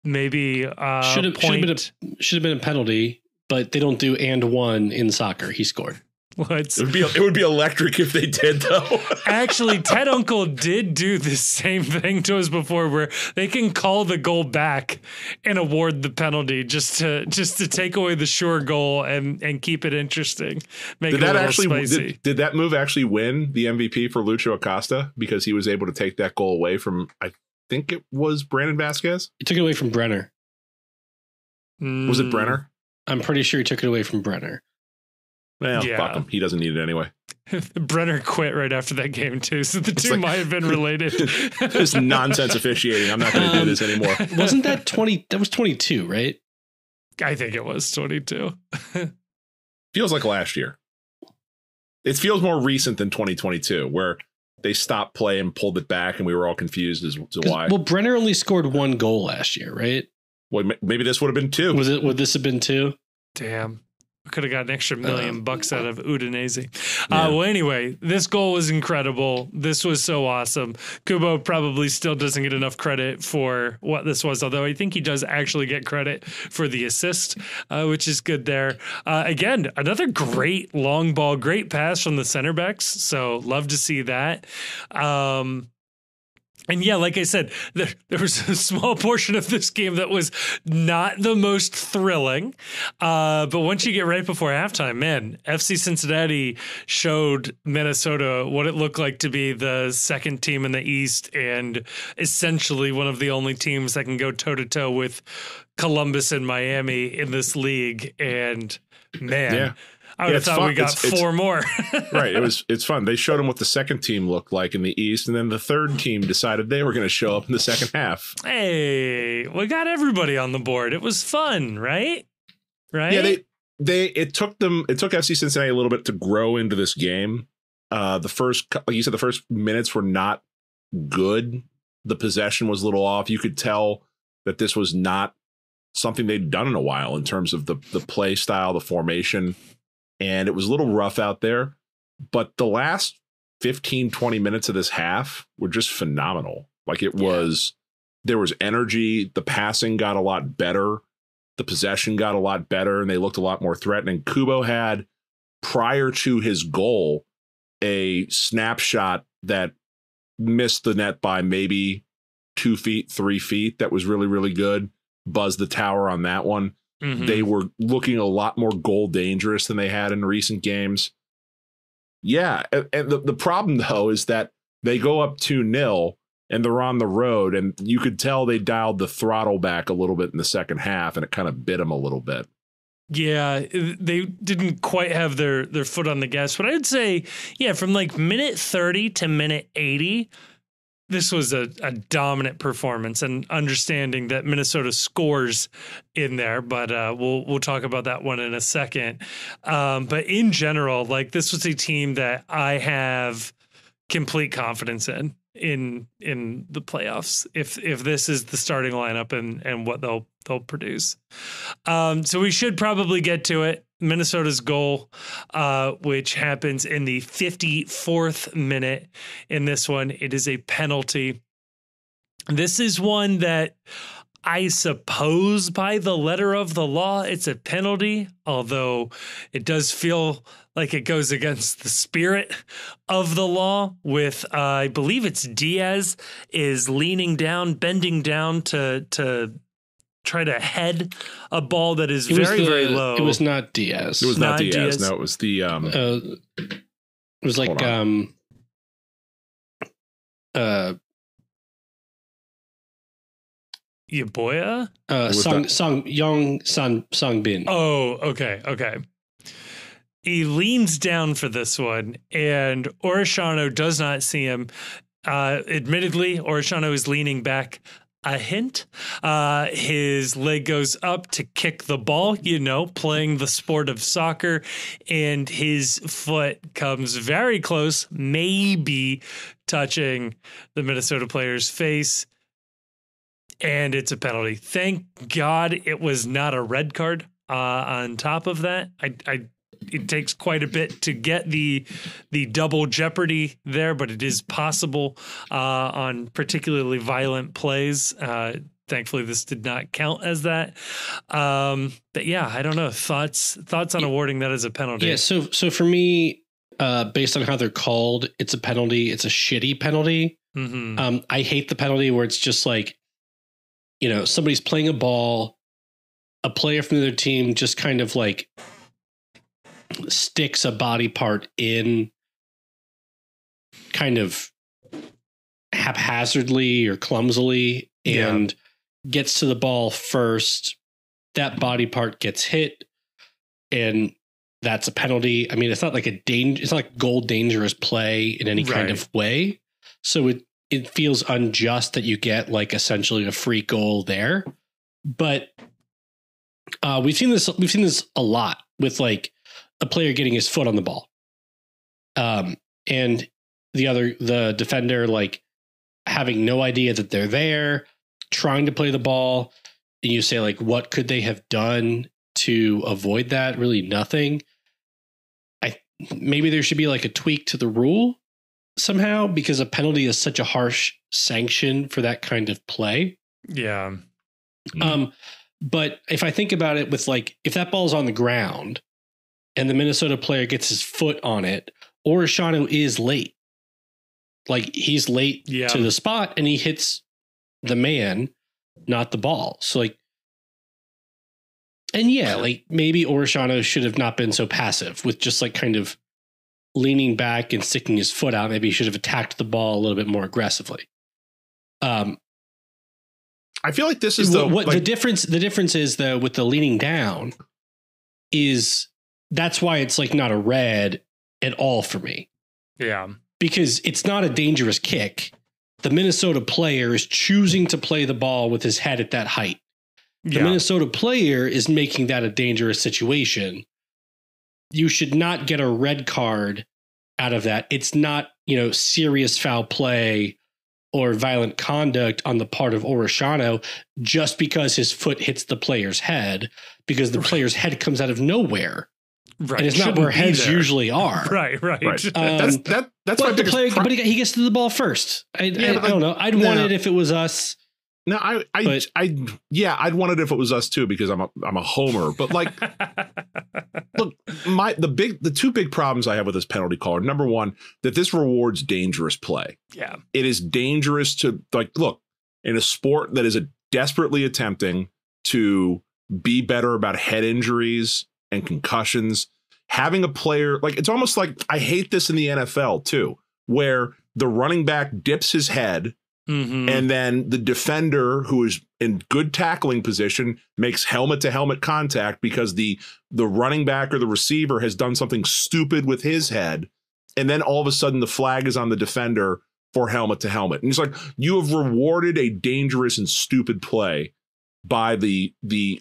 Maybe should have been a penalty, but they don't do and one in soccer. He scored. It would be electric if they did, though. Actually, Ted Uncle did do the same thing to us before, where they can call the goal back and award the penalty just to take away the sure goal and keep it interesting. Make it a little spicy. Did that move actually win the MVP for Lucho Acosta because he was able to take that goal away from, I think it was Brandon Vasquez? He took it away from Brenner. Was it Brenner? I'm pretty sure he took it away from Brenner. Well, yeah. Fuck him. He doesn't need it anyway. Brenner quit right after that game, too, so the two might have been related. This nonsense officiating. I'm not going to do this anymore. Wasn't that 20? That was 22, right? I think it was 22. Feels like last year. It feels more recent than 2022, where they stopped play and pulled it back, and we were all confused as to why. Well, Brenner only scored one goal last year, right? Well, maybe this would have been two. Would this have been two? Damn. We could have got an extra $1 million out of Udinese. Yeah. Well, anyway, this goal was incredible. This was so awesome. Kubo probably still doesn't get enough credit for what this was, although I think he does actually get credit for the assist, which is good there. Again, another great long ball, great pass from the center backs. So love to see that. And yeah, like I said, there was a small portion of this game that was not the most thrilling. But once you get right before halftime, man, FC Cincinnati showed Minnesota what it looked like to be the second team in the East and essentially one of the only teams that can go toe-to-toe with Columbus and Miami in this league. And man... Yeah. I would have thought we got four more. Right. It's fun. They showed them what the second team looked like in the East, and then the third team decided they were going to show up in the second half. Hey, we got everybody on the board. It was fun, right? Right. Yeah, it took FC Cincinnati a little bit to grow into this game. The first, like you said, the first minutes were not good. The possession was a little off. You could tell that this was not something they'd done in a while in terms of the play style, the formation. And it was a little rough out there, but the last 15, 20 minutes of this half were just phenomenal. Like it was, there was energy. The passing got a lot better. The possession got a lot better, and they looked a lot more threatening. Kubo had, prior to his goal, a snapshot that missed the net by maybe 2 feet, 3 feet. That was really, really good. Buzzed the tower on that one. Mm-hmm. They were looking a lot more goal dangerous than they had in recent games. Yeah. And the problem, though, is that they go up 2-0 and they're on the road. And you could tell they dialed the throttle back a little bit in the second half, and it kind of bit them a little bit. Yeah, they didn't quite have their foot on the gas. But I'd say, yeah, from like minute 30 to minute 80, this was a dominant performance, and understanding that Minnesota scores in there, but we'll talk about that one in a second. But in general, like this was a team that I have complete confidence in the playoffs. If this is the starting lineup and what they'll produce, so we should probably get to it. Minnesota's goal, which happens in the 54th minute in this one. It is a penalty. This is one that I suppose by the letter of the law, it's a penalty, although it does feel like it goes against the spirit of the law with, I believe it's Diaz is leaning down, bending down to try to head a ball that is very low. It was not Diaz. It was not Diaz. No, it was the it was like Yaboya? Song Bin. Oh, okay. He leans down for this one, and Orishano does not see him. Admittedly, Orishano is leaning back a hint. His leg goes up to kick the ball, playing the sport of soccer, and his foot comes very close, maybe touching the Minnesota player's face, and it's a penalty. Thank God it was not a red card. On top of that, it takes quite a bit to get the double jeopardy there, but it is possible on particularly violent plays. Thankfully, this did not count as that. But yeah, I don't know. Thoughts on awarding that as a penalty? Yeah. So for me, based on how they're called, it's a penalty. It's a shitty penalty. Mm-hmm. I hate the penalty where it's just like, somebody's playing a ball, a player from the other team just kind of like sticks a body part in kind of haphazardly or clumsily and gets to the ball first. That body part gets hit and that's a penalty. I mean, it's not like it's not like goal dangerous play in any kind of way. So it feels unjust that you get like essentially a free goal there. But we've seen this a lot with like a player getting his foot on the ball. And the defender like having no idea that they're there, trying to play the ball. And you say like, what could they have done to avoid that? Really nothing. Maybe there should be like a tweak to the rule somehow, because a penalty is such a harsh sanction for that kind of play. Yeah. But if I think about it with like, if that ball's on the ground and the Minnesota player gets his foot on it, Orishano is late. Like he's late to the spot and he hits the man, not the ball. So like, and like maybe Orishano should have not been so passive with just like kind of leaning back and sticking his foot out. Maybe he should have attacked the ball a little bit more aggressively. I feel like this is the difference. The difference is though with the leaning down is that's why it's like not a red at all for me. Yeah, because it's not a dangerous kick. The Minnesota player is choosing to play the ball with his head at that height. The Minnesota player is making that a dangerous situation. You should not get a red card out of that. It's not, serious foul play or violent conduct on the part of Orishano just because his foot hits the player's head, because the player's head comes out of nowhere. Right. And it's not where heads usually are. Right. That's my the player, but he gets to the ball first. I don't know. I'd want it if it was us. No, I'd want it if it was us too, because I'm a homer. But like, look, the two big problems I have with this penalty call are, number one, that this rewards dangerous play. Yeah, it is dangerous to look in a sport that is desperately attempting to be better about head injuries and concussions. Having a player it's almost like, I hate this in the NFL too, where the running back dips his head. Mm-hmm. And then the defender, who is in good tackling position, makes helmet to helmet contact because the running back or the receiver has done something stupid with his head. And then all of a sudden the flag is on the defender for helmet to helmet. And it's like, you have rewarded a dangerous and stupid play by the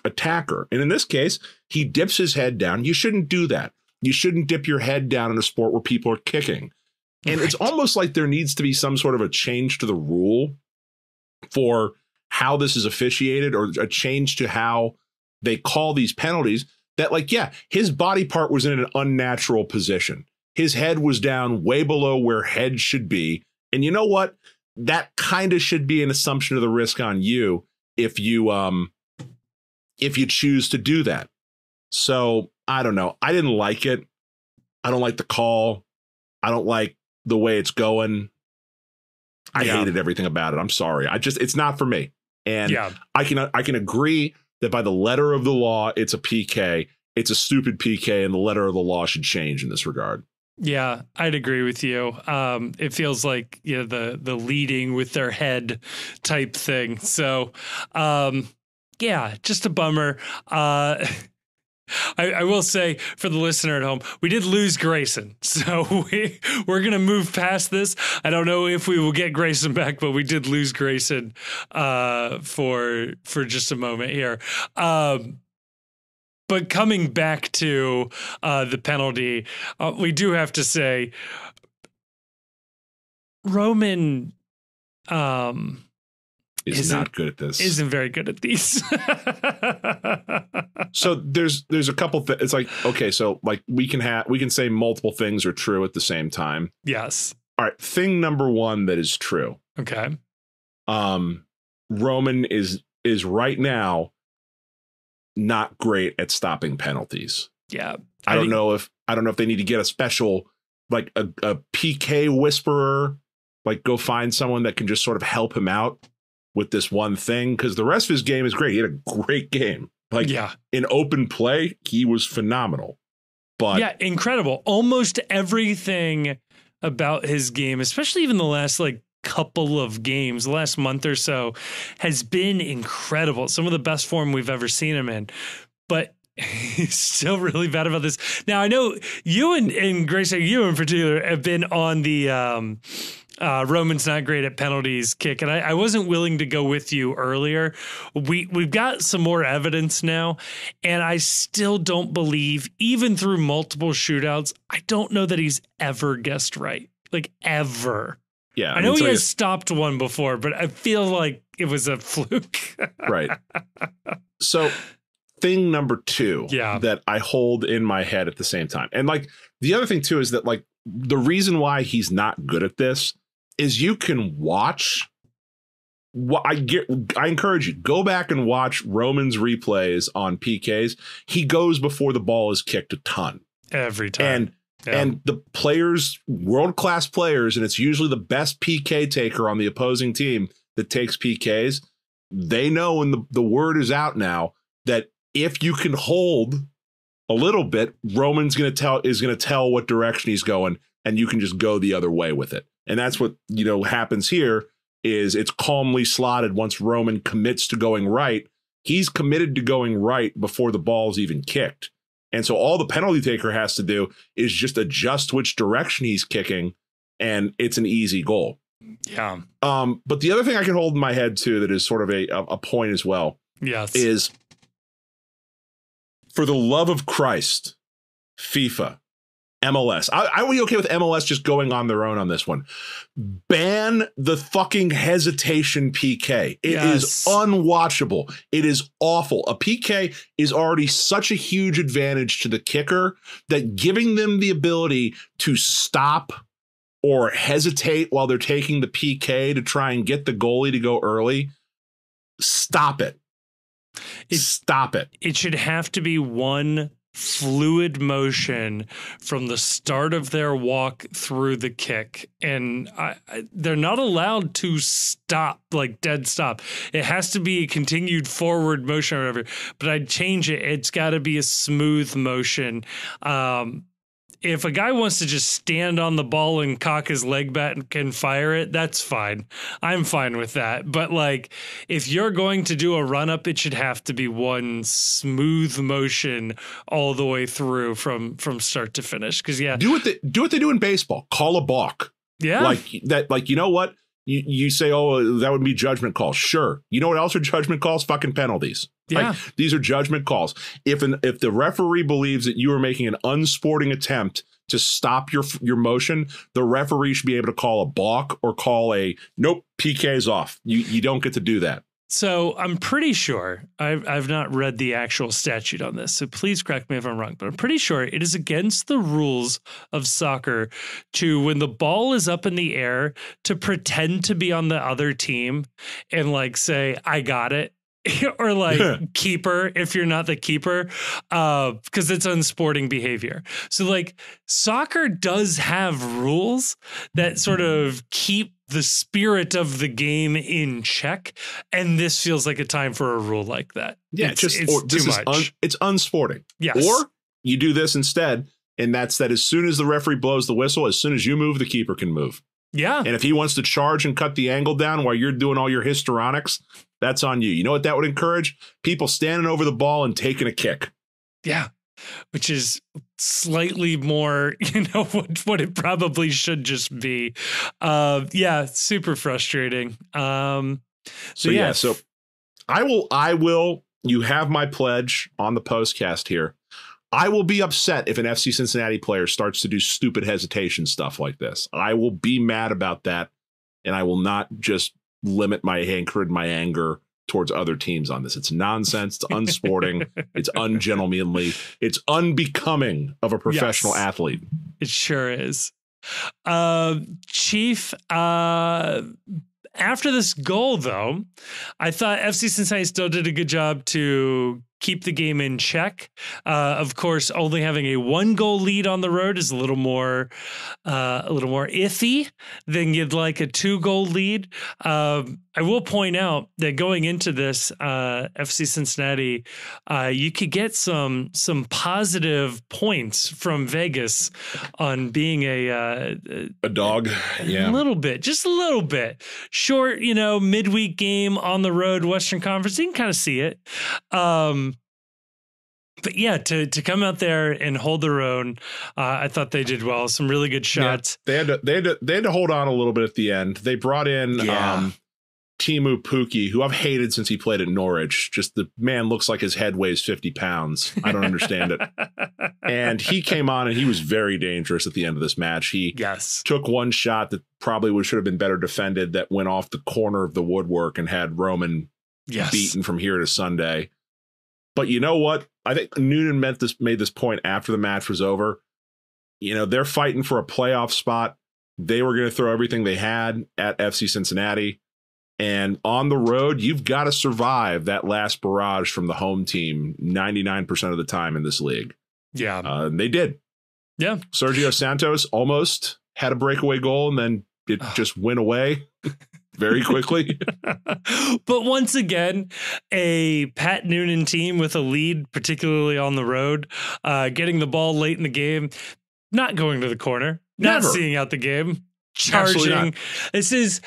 attacker. And in this case, he dips his head down. You shouldn't do that. You shouldn't dip your head down in a sport where people are kicking. And it's almost like there needs to be some sort of a change to the rule for how this is officiated, or a change to how they call these penalties, that his body part was in an unnatural position. His head was down way below where head should be. And you know what? That kind of should be an assumption of the risk on you if you choose to do that. So I don't know. I didn't like it. I don't like the call. I don't like the way it's going. I hated everything about it. I'm sorry. It's not for me. And I can agree that by the letter of the law, it's a PK. It's a stupid PK, and the letter of the law should change in this regard. Yeah, I'd agree with you. It feels like the leading with their head type thing. So, just a bummer. I will say for the listener at home, we did lose Grayson. So we're going to move past this. I don't know if we will get Grayson back, but we did lose Grayson for just a moment here. But coming back to the penalty, we do have to say Roman is not good at this. Isn't very good at these. So there's a couple things. It's like, okay, so like we can say multiple things are true at the same time. Yes. All right. Thing number one that is true. Okay. Roman is right now not great at stopping penalties. Yeah. I don't know if they need to get a special, like a PK whisperer, like go find someone that can just sort of help him out with this one thing, because the rest of his game is great. He had a great game. Like, in open play, he was phenomenal. But yeah, incredible. Almost everything about his game, especially even the last like couple of games, the last month or so, has been incredible. Some of the best form we've ever seen him in. But he's still really bad about this. Now, I know you and Grace, you in particular, have been on the Roman's not great at penalties kick. And I wasn't willing to go with you earlier. We've got some more evidence now. And I still don't believe, even through multiple shootouts, I don't know that he's ever guessed right. Like, ever. Yeah. I know he has stopped one before, but I feel like it was a fluke. Right. So thing number two that I hold in my head at the same time. And like the other thing too is that like the reason why he's not good at this is you can watch what I encourage you, go back and watch Roman's replays on PKs. He goes before the ball is kicked a ton. Every time. And the players, world-class players, and it's usually the best PK taker on the opposing team that takes PKs. They know, and the word is out now, that if you can hold a little bit, Roman's going to tell what direction he's going, and you can just go the other way with it. And that's what, happens here is it's calmly slotted once Roman commits to going right. He's committed to going right before the ball's even kicked. And so all the penalty taker has to do is just adjust which direction he's kicking, and it's an easy goal. Yeah. But the other thing I can hold in my head too that is sort of a point as well. Yes. Is, for the love of Christ, FIFA, MLS. I would be okay with MLS just going on their own on this one. Ban the fucking hesitation PK. It is unwatchable. It is awful. A PK is already such a huge advantage to the kicker that giving them the ability to stop or hesitate while they're taking the PK to try and get the goalie to go early, stop it. Stop it. It should have to be one fluid motion from the start of their walk through the kick, and they're not allowed to stop, like dead stop. It has to be a continued forward motion or whatever, but I'd change it. It's got to be a smooth motion. If a guy wants to just stand on the ball and cock his leg back and can fire it, that's fine. I'm fine with that. But like, if you're going to do a run up, it should have to be one smooth motion all the way through from start to finish. Because do what they do in baseball. Call a balk. Yeah, like that. Like, you know what? You say, oh, that would be judgment calls. Sure. You know what else are judgment calls? Fucking penalties. Yeah. Like, these are judgment calls. If the referee believes that you are making an unsporting attempt to stop your motion, the referee should be able to call a balk or call a nope, PK's off. You don't get to do that. So I'm pretty sure, I've not read the actual statute on this, so please correct me if I'm wrong, but I'm pretty sure it is against the rules of soccer to, when the ball is up in the air, to pretend to be on the other team and like say, I got it. Or like keeper if you're not the keeper, because it's unsporting behavior. So like soccer does have rules that sort of keep the spirit of the game in check, and this feels like a time for a rule like that. Yeah, it's too much. It's unsporting. Yes. Or you do this instead, and that's that as soon as the referee blows the whistle, as soon as you move, the keeper can move. Yeah. And if he wants to charge and cut the angle down while you're doing all your histrionics, that's on you. You know what that would encourage? People standing over the ball and taking a kick. Yeah. which is slightly more, what it probably should just be. Yeah, super frustrating. So I will, you have my pledge on the postcast here. I will be upset if an FC Cincinnati player starts to do stupid hesitation stuff like this. I will be mad about that, and I will not just limit my hatred, my anger towards other teams on this. It's nonsense. It's unsporting. It's ungentlemanly. It's unbecoming of a professional athlete. It sure is. Chief, after this goal, though, I thought FC Cincinnati still did a good job to keep the game in check. Of course, only having a 1-goal lead on the road is a little more iffy than you'd like a 2-goal lead. I will point out that going into this, FC Cincinnati, you could get some positive points from Vegas on being a dog. Yeah, a little bit, just a little bit. Short, midweek game on the road, Western Conference. You can kind of see it. But yeah, to come out there and hold their own, I thought they did well. Some really good shots. Yeah, they had to hold on a little bit at the end. They brought in Timu Pukki, who I've hated since he played at Norwich. Just the man looks like his head weighs 50 pounds. I don't understand it. And he came on and he was very dangerous at the end of this match. He took one shot that probably should have been better defended that went off the corner of the woodwork and had Roman beaten from here to Sunday. But you know what? I think Noonan made this point after the match was over. They're fighting for a playoff spot. They were going to throw everything they had at FC Cincinnati. And on the road, you've got to survive that last barrage from the home team 99% of the time in this league. Yeah. They did. Yeah. Sergio Santos almost had a breakaway goal and then it just went away very quickly. But once again, a Pat Noonan team with a lead, particularly on the road, getting the ball late in the game, not going to the corner, not seeing out the game, charging. This is,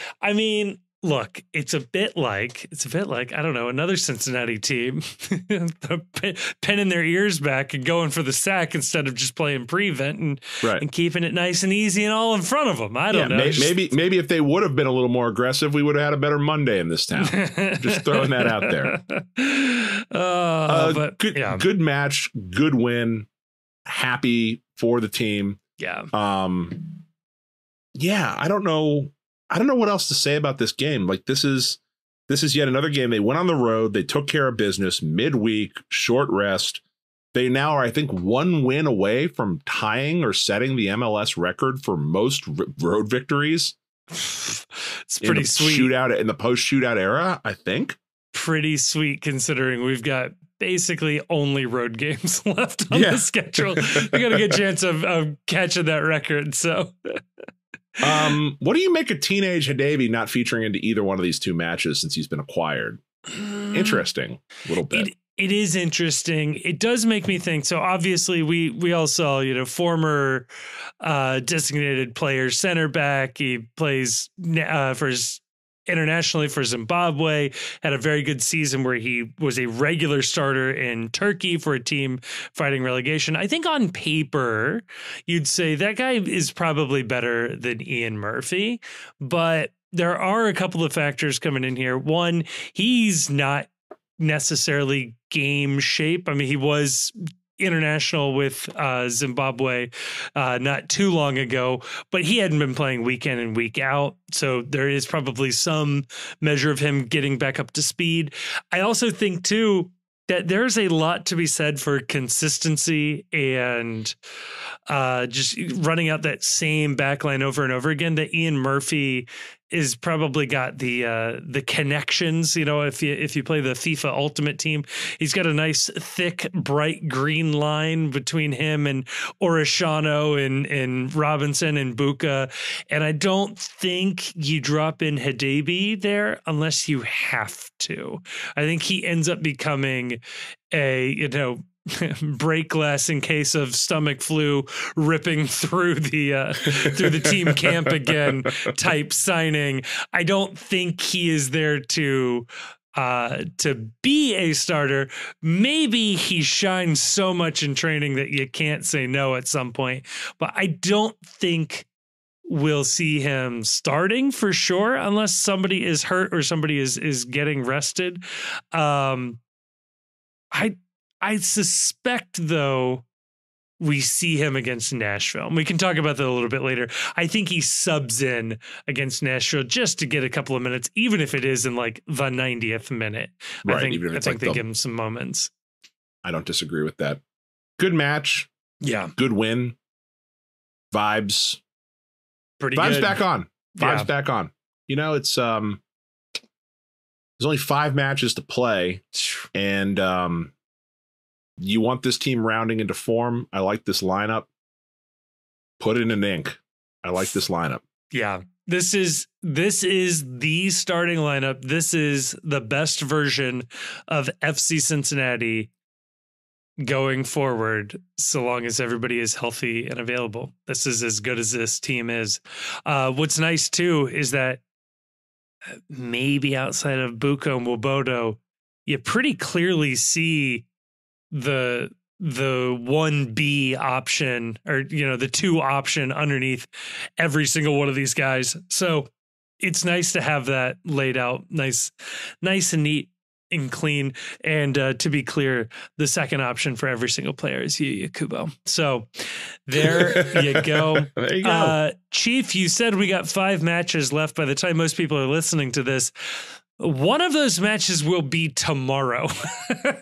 look, it's a bit like, I don't know, another Cincinnati team pinning their ears back and going for the sack instead of just playing prevent and keeping it nice and easy and all in front of them. I don't know. Maybe if they would have been a little more aggressive, we would have had a better Monday in this town. Just throwing that out there. Good match, good win. Happy for the team. Yeah. I don't know what else to say about this game. Like this is yet another game. They went on the road. They took care of business midweek, short rest. They now are, I think, 1 win away from tying or setting the MLS record for most road victories. It's pretty sweet. In the post shootout era, I think. Pretty sweet considering we've got basically only road games left on the schedule. We got a good chance of catching that record. So. What do you make of teenage Hadavi not featuring into either one of these two matches since he's been acquired? Interesting, a little bit. It is interesting. It does make me think. So obviously we all saw, former designated player center back. He plays internationally for Zimbabwe, had a very good season where he was a regular starter in Turkey for a team fighting relegation. I think on paper, you'd say that guy is probably better than Ian Murphy, but there are a couple of factors coming in here. One, he's not necessarily game shape. He was international with Zimbabwe not too long ago, but he hadn't been playing week in and week out. So there is probably some measure of him getting back up to speed. I also think, too, that there's a lot to be said for consistency and just running out that same backline over and over again. That Ian Murphy is probably got the connections. If you play the FIFA Ultimate Team, he's got a nice thick bright green line between him and Orishano and Robinson and Buka. And I don't think you drop in Hadabi there unless you have to. I think he ends up becoming a break glass in case of stomach flu ripping through the team camp again type signing. I don't think he is there to to be a starter. Maybe he shines so much in training that you can't say no at some point, but I don't think we'll see him starting for sure unless somebody is hurt or somebody is getting rested. I suspect though we see him against Nashville. And we can talk about that a little bit later. I think he subs in against Nashville just to get a couple of minutes, even if it is in like the 90th minute. Right, I think like they give him some moments. I don't disagree with that. Good match. Yeah. Good win. Vibes. Pretty Vibes good. back on. Vibes back on. You know, it's there's only 5 matches to play, and you want this team rounding into form. I like this lineup. Put it in ink. I like this lineup. Yeah. This is the starting lineup. This is the best version of FC Cincinnati going forward, so long as everybody is healthy and available. This is as good as this team is. What's nice too is that maybe outside of Buko and Wobodo, you pretty clearly see the 1B option, or the 2 option underneath every single one of these guys. So it's nice to have that laid out nice and neat and clean. And to be clear, the second option for every single player is you, Kubo. So there you go. There you go. Chief, you said we got 5 matches left by the time most people are listening to this. One of those matches will be tomorrow.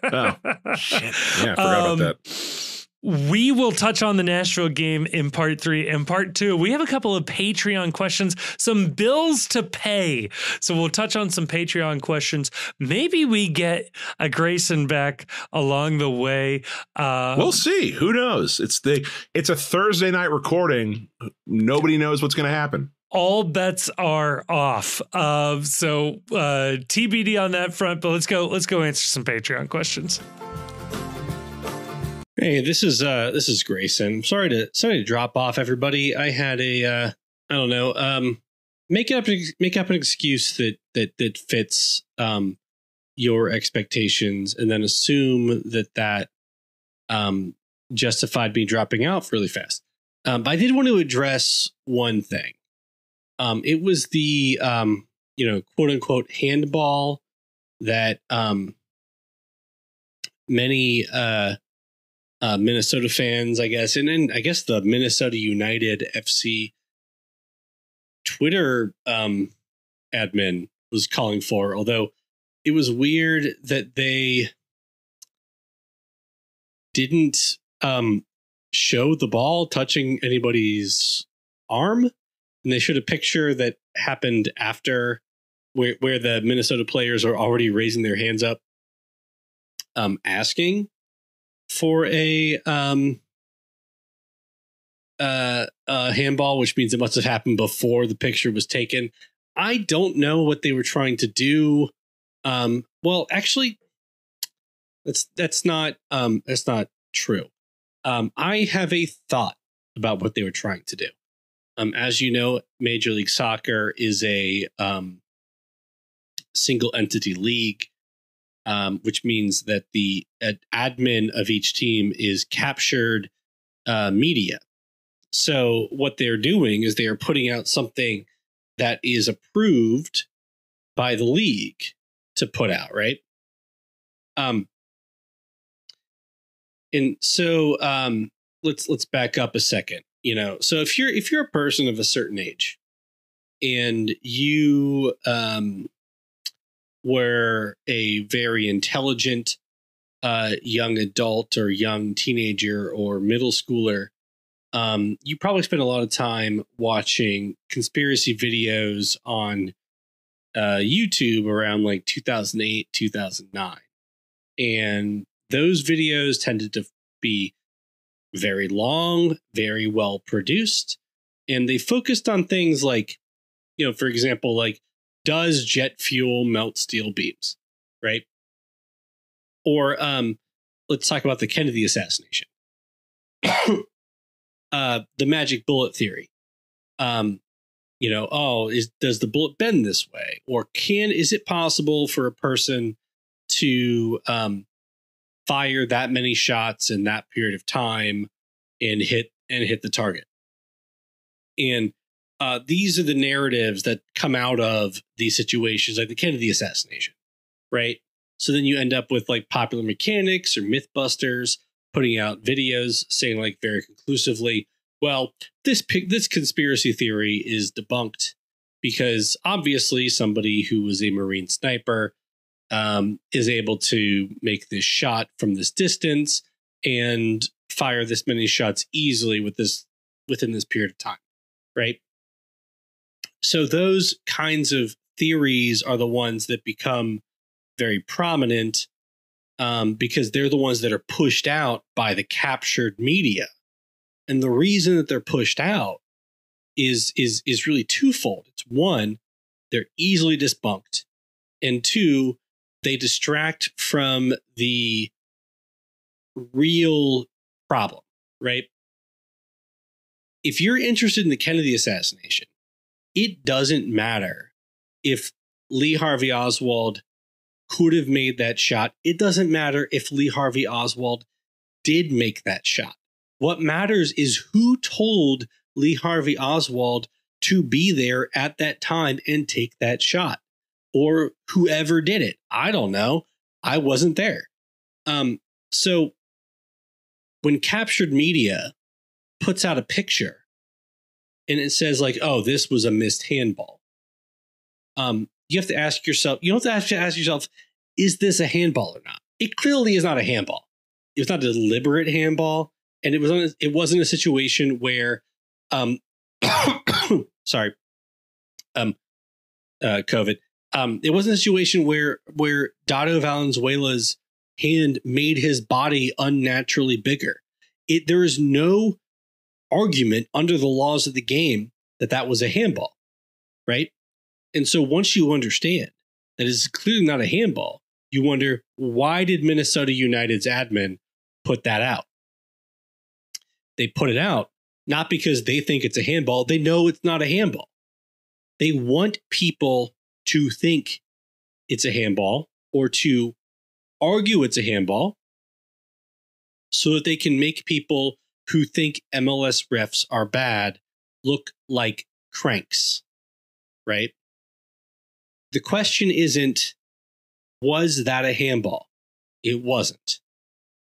Oh, shit. Yeah, I forgot about that. We will touch on the Nashville game in part 3. In part 2, we have a couple of Patreon questions, some bills to pay. So we'll touch on some Patreon questions. Maybe we get a Grayson back along the way. We'll see. Who knows? It's a Thursday night recording. Nobody knows what's going to happen. All bets are off. So TBD on that front, but let's go answer some Patreon questions. Hey, this is Grayson. Sorry to drop off, everybody. I had a I don't know, make up an excuse that fits your expectations, and then assume that justified me dropping out really fast. But I did want to address one thing. It was the quote unquote handball that many Minnesota fans, I guess, and then I guess the Minnesota United FC Twitter admin was calling for, although it was weird that they didn't show the ball touching anybody's arm, and they showed a picture that happened after where the Minnesota players are already raising their hands up, asking for a handball, which means it must have happened before the picture was taken. I don't know what they were trying to do. Well, actually, that's not true. I have a thought about what they were trying to do. As you know, Major League Soccer is a single entity league, which means that the admin of each team is captured media. So what they're doing is they are putting out something that is approved by the league to put out, right? And so let's back up a second. So if you're a person of a certain age and you were a very intelligent young adult or young teenager or middle schooler, you probably spent a lot of time watching conspiracy videos on YouTube around like 2008, 2009. And those videos tended to be very long, very well produced. And they focused on things like, for example, like, does jet fuel melt steel beams, right? Or let's talk about the Kennedy assassination. The magic bullet theory. does the bullet bend this way? Or is it possible for a person to fire that many shots in that period of time and hit the target? And these are the narratives that come out of these situations, like the Kennedy assassination, right? So then you end up with like Popular Mechanics or Mythbusters putting out videos saying like very conclusively, well, this conspiracy theory is debunked because obviously somebody who was a Marine sniper is able to make this shot from this distance and fire this many shots easily within this period of time, right? So those kinds of theories are the ones that become very prominent because they're the ones that are pushed out by the captured media. And the reason that they're pushed out is really twofold. It's one, they're easily debunked, and two, they distract from the real problem, right? If you're interested in the Kennedy assassination, it doesn't matter if Lee Harvey Oswald could have made that shot. It doesn't matter if Lee Harvey Oswald did make that shot. What matters is who told Lee Harvey Oswald to be there at that time and take that shot, or whoever did it. I don't know. I wasn't there. So when captured media puts out a picture and it says like, oh, this was a missed handball, you have to ask yourself, is this a handball or not? It clearly is not a handball. It's not a deliberate handball. And it wasn't a situation where, COVID. It wasn't a situation where Dado Valenzuela's hand made his body unnaturally bigger. There is no argument under the laws of the game that was a handball, right? And so once you understand that it's clearly not a handball, you wonder, why did Minnesota United's admin put that out? They put it out not because they think it's a handball. They know it's not a handball. They want people to think it's a handball or to argue it's a handball so that they can make people who think MLS refs are bad look like cranks, right? The question isn't, was that a handball? It wasn't.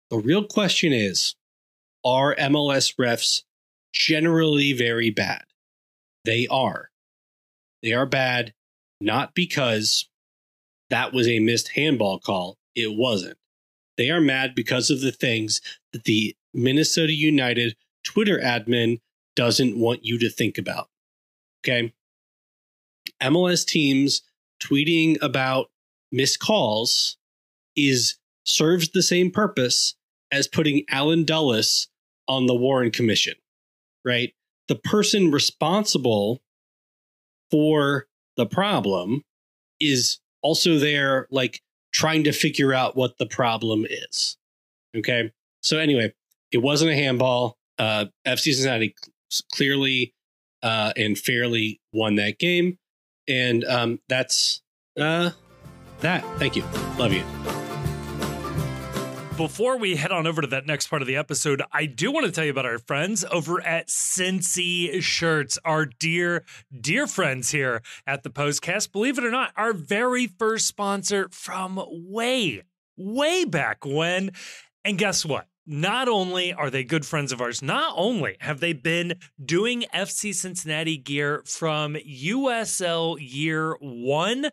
The real question is, are MLS refs generally very bad? They are. They are bad, not because that was a missed handball call. It wasn't. They are mad because of the things that the Minnesota United Twitter admin doesn't want you to think about. Okay? MLS teams tweeting about missed calls serves the same purpose as putting Alan Dulles on the Warren Commission, right? The person responsible for the problem is also there, like, trying to figure out what the problem is. Okay. So anyway, it wasn't a handball. FC Cincinnati clearly and fairly won that game. And that's that. Thank you. Love you. Before we head on over to that next part of the episode, I do want to tell you about our friends over at Cincy Shirts, our dear, dear friends here at the Postcast. Believe it or not, our very first sponsor from way, way back when. And guess what? Not only are they good friends of ours, not only have they been doing FC Cincinnati gear from USL year one,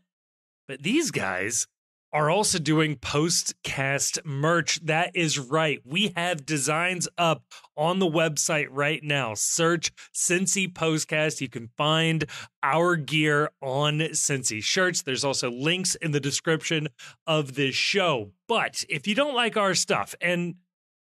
but these guys are also doing Postcast merch. That is right. We have designs up on the website right now. Search Cincy Postcast. You can find our gear on Cincy Shirts. There's also links in the description of this show. But if you don't like our stuff, and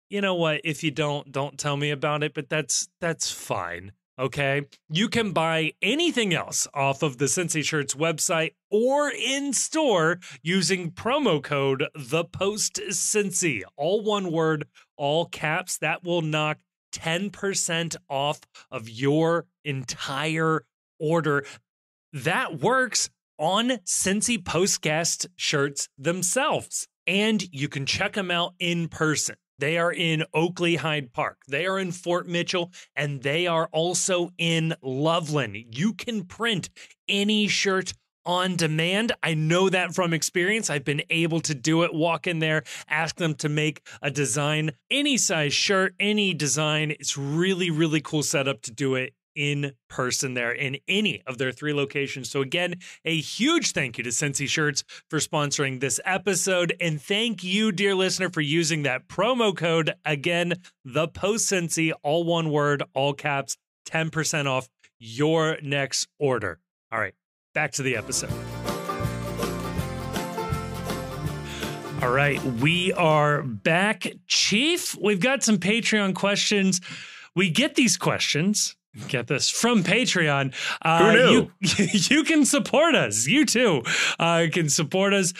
you know what, if you don't tell me about it, but that's fine. Okay, you can buy anything else off of the Cincy Shirts website or in store using promo code ThePostCincy. All one word, all caps. That will knock 10% off of your entire order. That works on Cincy Postcast shirts themselves. And you can check them out in person. They are in Oakley Hyde Park. They are in Fort Mitchell, and they are also in Loveland. You can print any shirt on demand. I know that from experience. I've been able to do it. Walk in there, ask them to make a design, any size shirt, any design. It's really, really cool setup to do it in person there in any of their 3 locations. So again, a huge thank you to Cincy Shirts for sponsoring this episode. And thank you, dear listener, for using that promo code. Again, the Post Cincy, all one word, all caps, 10% off your next order. All right, back to the episode. All right, we are back. Chief, we've got some Patreon questions. We get these questions. Get this from Patreon. Who knew? You can support us. You too can support us.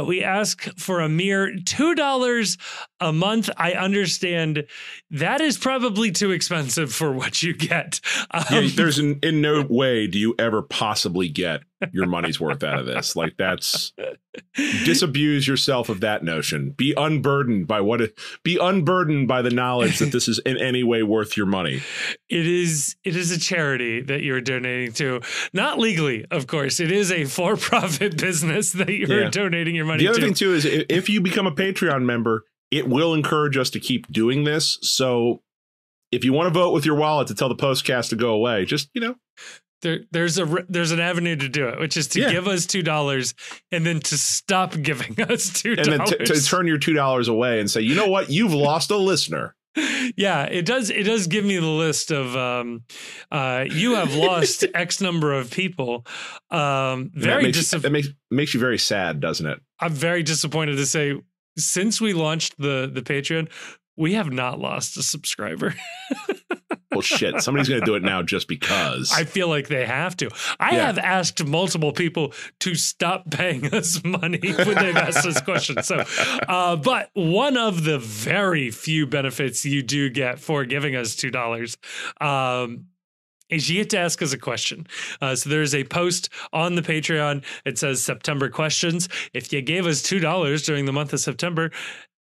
We ask for a mere $2 a month. I understand that is probably too expensive for what you get. There's in no way do you ever possibly get your money's worth out of this. Like, that's disabuse yourself of that notion. Be unburdened by the knowledge that this is in any way worth your money. It is a charity that you're donating to. Not legally, of course. It is a for-profit business that you're donating your money to. The other thing, too, is if you become a Patreon member, it will encourage us to keep doing this. So if you want to vote with your wallet to tell the Postcast to go away, just, there's an avenue to do it, which is to give us $2 and then to stop giving us $2. And then to turn your $2 away and say, you know what? You've lost a listener. Yeah, it does give me the list of you have lost X number of people. It makes you very sad, doesn't it? I'm very disappointed to say, since we launched the Patreon, we have not lost a subscriber. Well, shit, somebody's going to do it now just because. I feel like they have to. I have asked multiple people to stop paying us money when they've asked us questions. So, but one of the very few benefits you do get for giving us $2 is you get to ask us a question. So there's a post on the Patreon. It says September questions. If you gave us $2 during the month of September,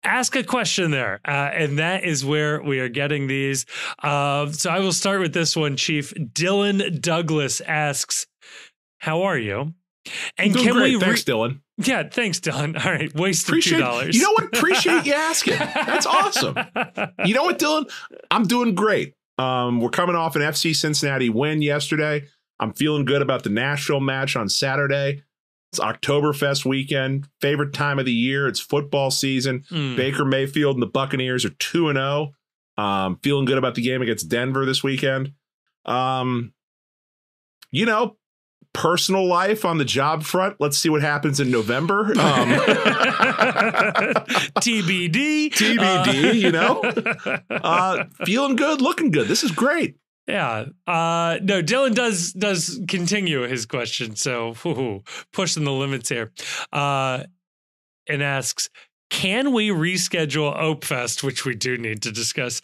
ask a question there. And that is where we are getting these. So I will start with this one, Chief. Dylan Douglas asks, how are you? And can great. Thanks, Dylan. Yeah, thanks, Dylan. All right, wasted $2. You know what? Appreciate you asking. That's awesome. You know what, Dylan? I'm doing great. We're coming off an FC Cincinnati win yesterday. I'm feeling good about the Nashville match on Saturday. It's Oktoberfest weekend, favorite time of the year. It's football season. Baker Mayfield and the Buccaneers are 2-0. Feeling good about the game against Denver this weekend. Personal life on the job front. Let's see what happens in November. TBD. Feeling good, looking good. This is great. Yeah. No, Dylan does continue his question. So pushing the limits here. And asks, can we reschedule Opefest, which we do need to discuss,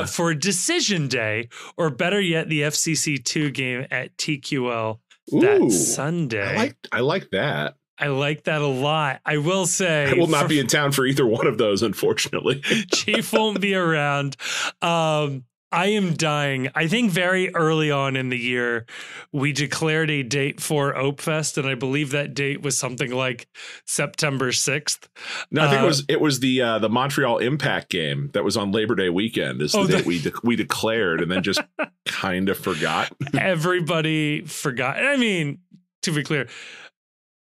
for Decision Day, or better yet, the FCC2 game at TQL that Sunday? I like that. I like that a lot. I will say, I will not be in town for either one of those, unfortunately. Chief won't be around. I am dying. I think very early on in the year, we declared a date for Opefest, and I believe that date was something like September 6th. No, I think it was the Montreal Impact game that was on Labor Day weekend is the date we declared, and then just kind of forgot. Everybody forgot. I mean, to be clear,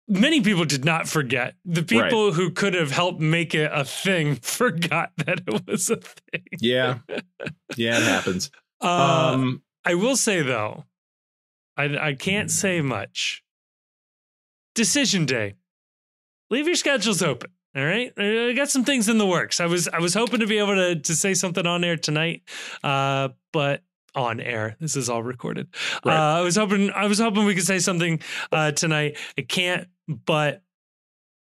many people did not forget. The people who could have helped make it a thing forgot that it was a thing. Yeah. Yeah, it happens. I will say, though, I can't say much. Decision Day. Leave your schedules open. All right. I got some things in the works. I was hoping to be able to say something on air tonight, but on air. This is all recorded. Right. I was hoping we could say something tonight. I can't, but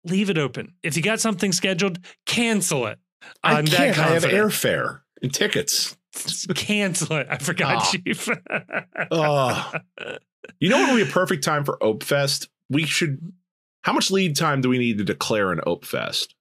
leave it open. If you got something scheduled, cancel it. I have airfare and tickets. Cancel it. I forgot, Chief. You know what would be a perfect time for Ope Fest? How much lead time do we need to declare an Ope Fest?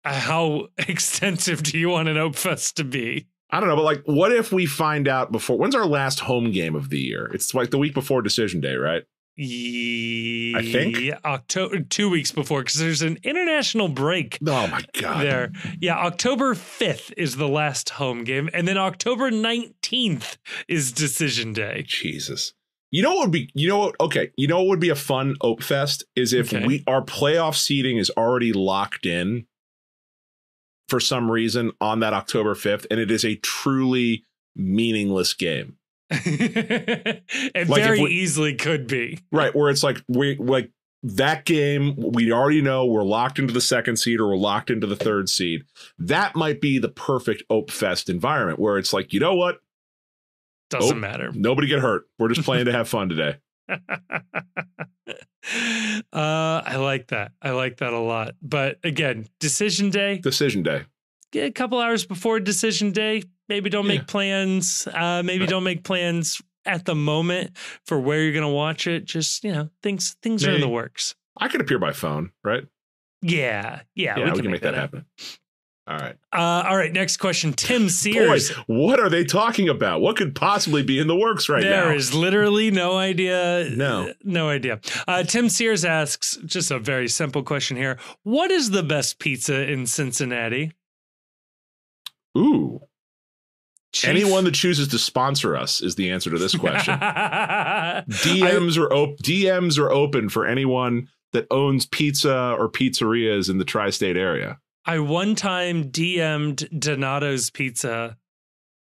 How extensive do you want an Ope Fest to be? I don't know, but like, what if we find out before? When's our last home game of the year? It's like the week before Decision Day, right? I think October, 2 weeks before, because there's an international break. Oh my God. There. Yeah, October 5th is the last home game, and then October 19th is Decision Day. Jesus. You know what would be a fun Ope Fest is if our playoff seeding is already locked in for some reason on that October 5th, and it is a truly meaningless game. It like very easily could be. Right, where it's like that game, we already know we're locked into the second seed or we're locked into the third seed. That might be the perfect Ope Fest environment where it's like, you know what? Doesn't matter. Nobody get hurt. We're just playing to have fun today. I like that. I like that a lot. But again, Decision Day. Get a couple hours before Decision Day. Maybe don't make plans. Don't make plans at the moment for where you're going to watch it. Just, things are in the works. I could appear by phone, right? Yeah, we can make that happen. All right. All right. Next question. Tim Sears. Boy, what are they talking about? What could possibly be in the works right now? There is literally no idea. No idea. Tim Sears asks just a very simple question here. What is the best pizza in Cincinnati? Ooh. Chief? Anyone that chooses to sponsor us is the answer to this question. DMs are open for anyone that owns pizza or pizzerias in the tri-state area. I one time DM'd Donato's Pizza,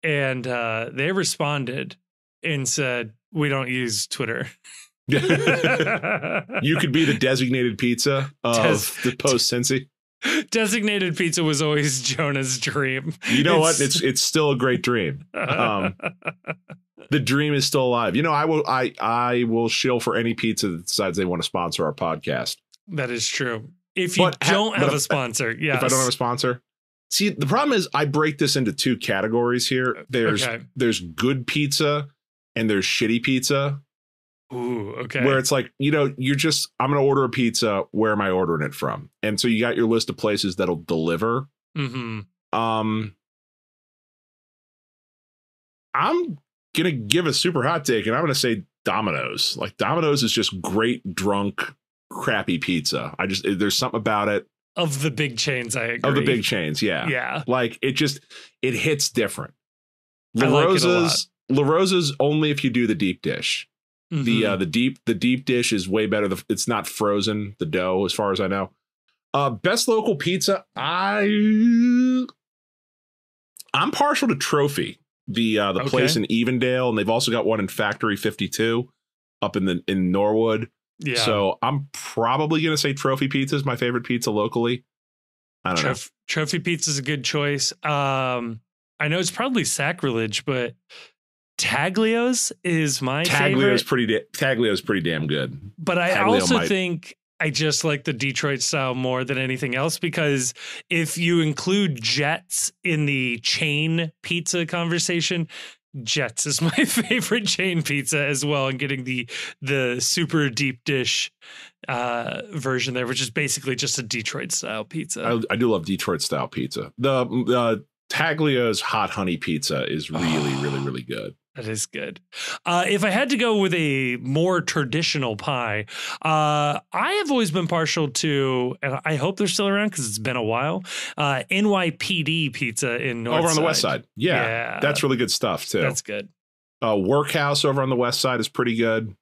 and they responded and said, "We don't use Twitter." You could be the designated pizza of the post Cincy. Designated pizza was always Jonah's dream. You know what? It's still a great dream. The dream is still alive. I will shill for any pizza that decides they want to sponsor our podcast. That is true. If you don't have a sponsor, yes. If I don't have a sponsor. See, the problem is I break this into two categories here. There's good pizza and there's shitty pizza. Ooh, okay. Where it's like, I'm going to order a pizza. Where am I ordering it from? And so you got your list of places that'll deliver. Mm-hmm. I'm going to give a super hot take, and I'm going to say Domino's. Like, Domino's is just great, drunk, crappy pizza. There's something about it. Of the big chains, I agree. Of the big chains, yeah. Yeah. Like, it hits different. La Rosa's only if you do the deep dish. Mm-hmm. The deep dish is way better. It's not frozen, the dough, as far as I know. Best local pizza, I'm partial to Trophy, the place in Evendale, and they've also got one in Factory 52 up in Norwood. Yeah. So I'm probably gonna say Trophy Pizza is my favorite pizza locally. I don't know. Trophy Pizza is a good choice. I know it's probably sacrilege, but Taglio's is my favorite. Taglio's pretty damn good. But I also think I just like the Detroit style more than anything else, because if you include Jets in the chain pizza conversation, Jets is my favorite chain pizza as well, and getting the super deep dish version there, which is basically just a Detroit style pizza. I do love Detroit style pizza. The Taglio's hot honey pizza is really, really, really good. That is good. If I had to go with a more traditional pie, I have always been partial to, and I hope they're still around because it's been a while, NYPD pizza in North over on the west side. Yeah, that's really good stuff too. That's good. Workhouse over on the west side is pretty good.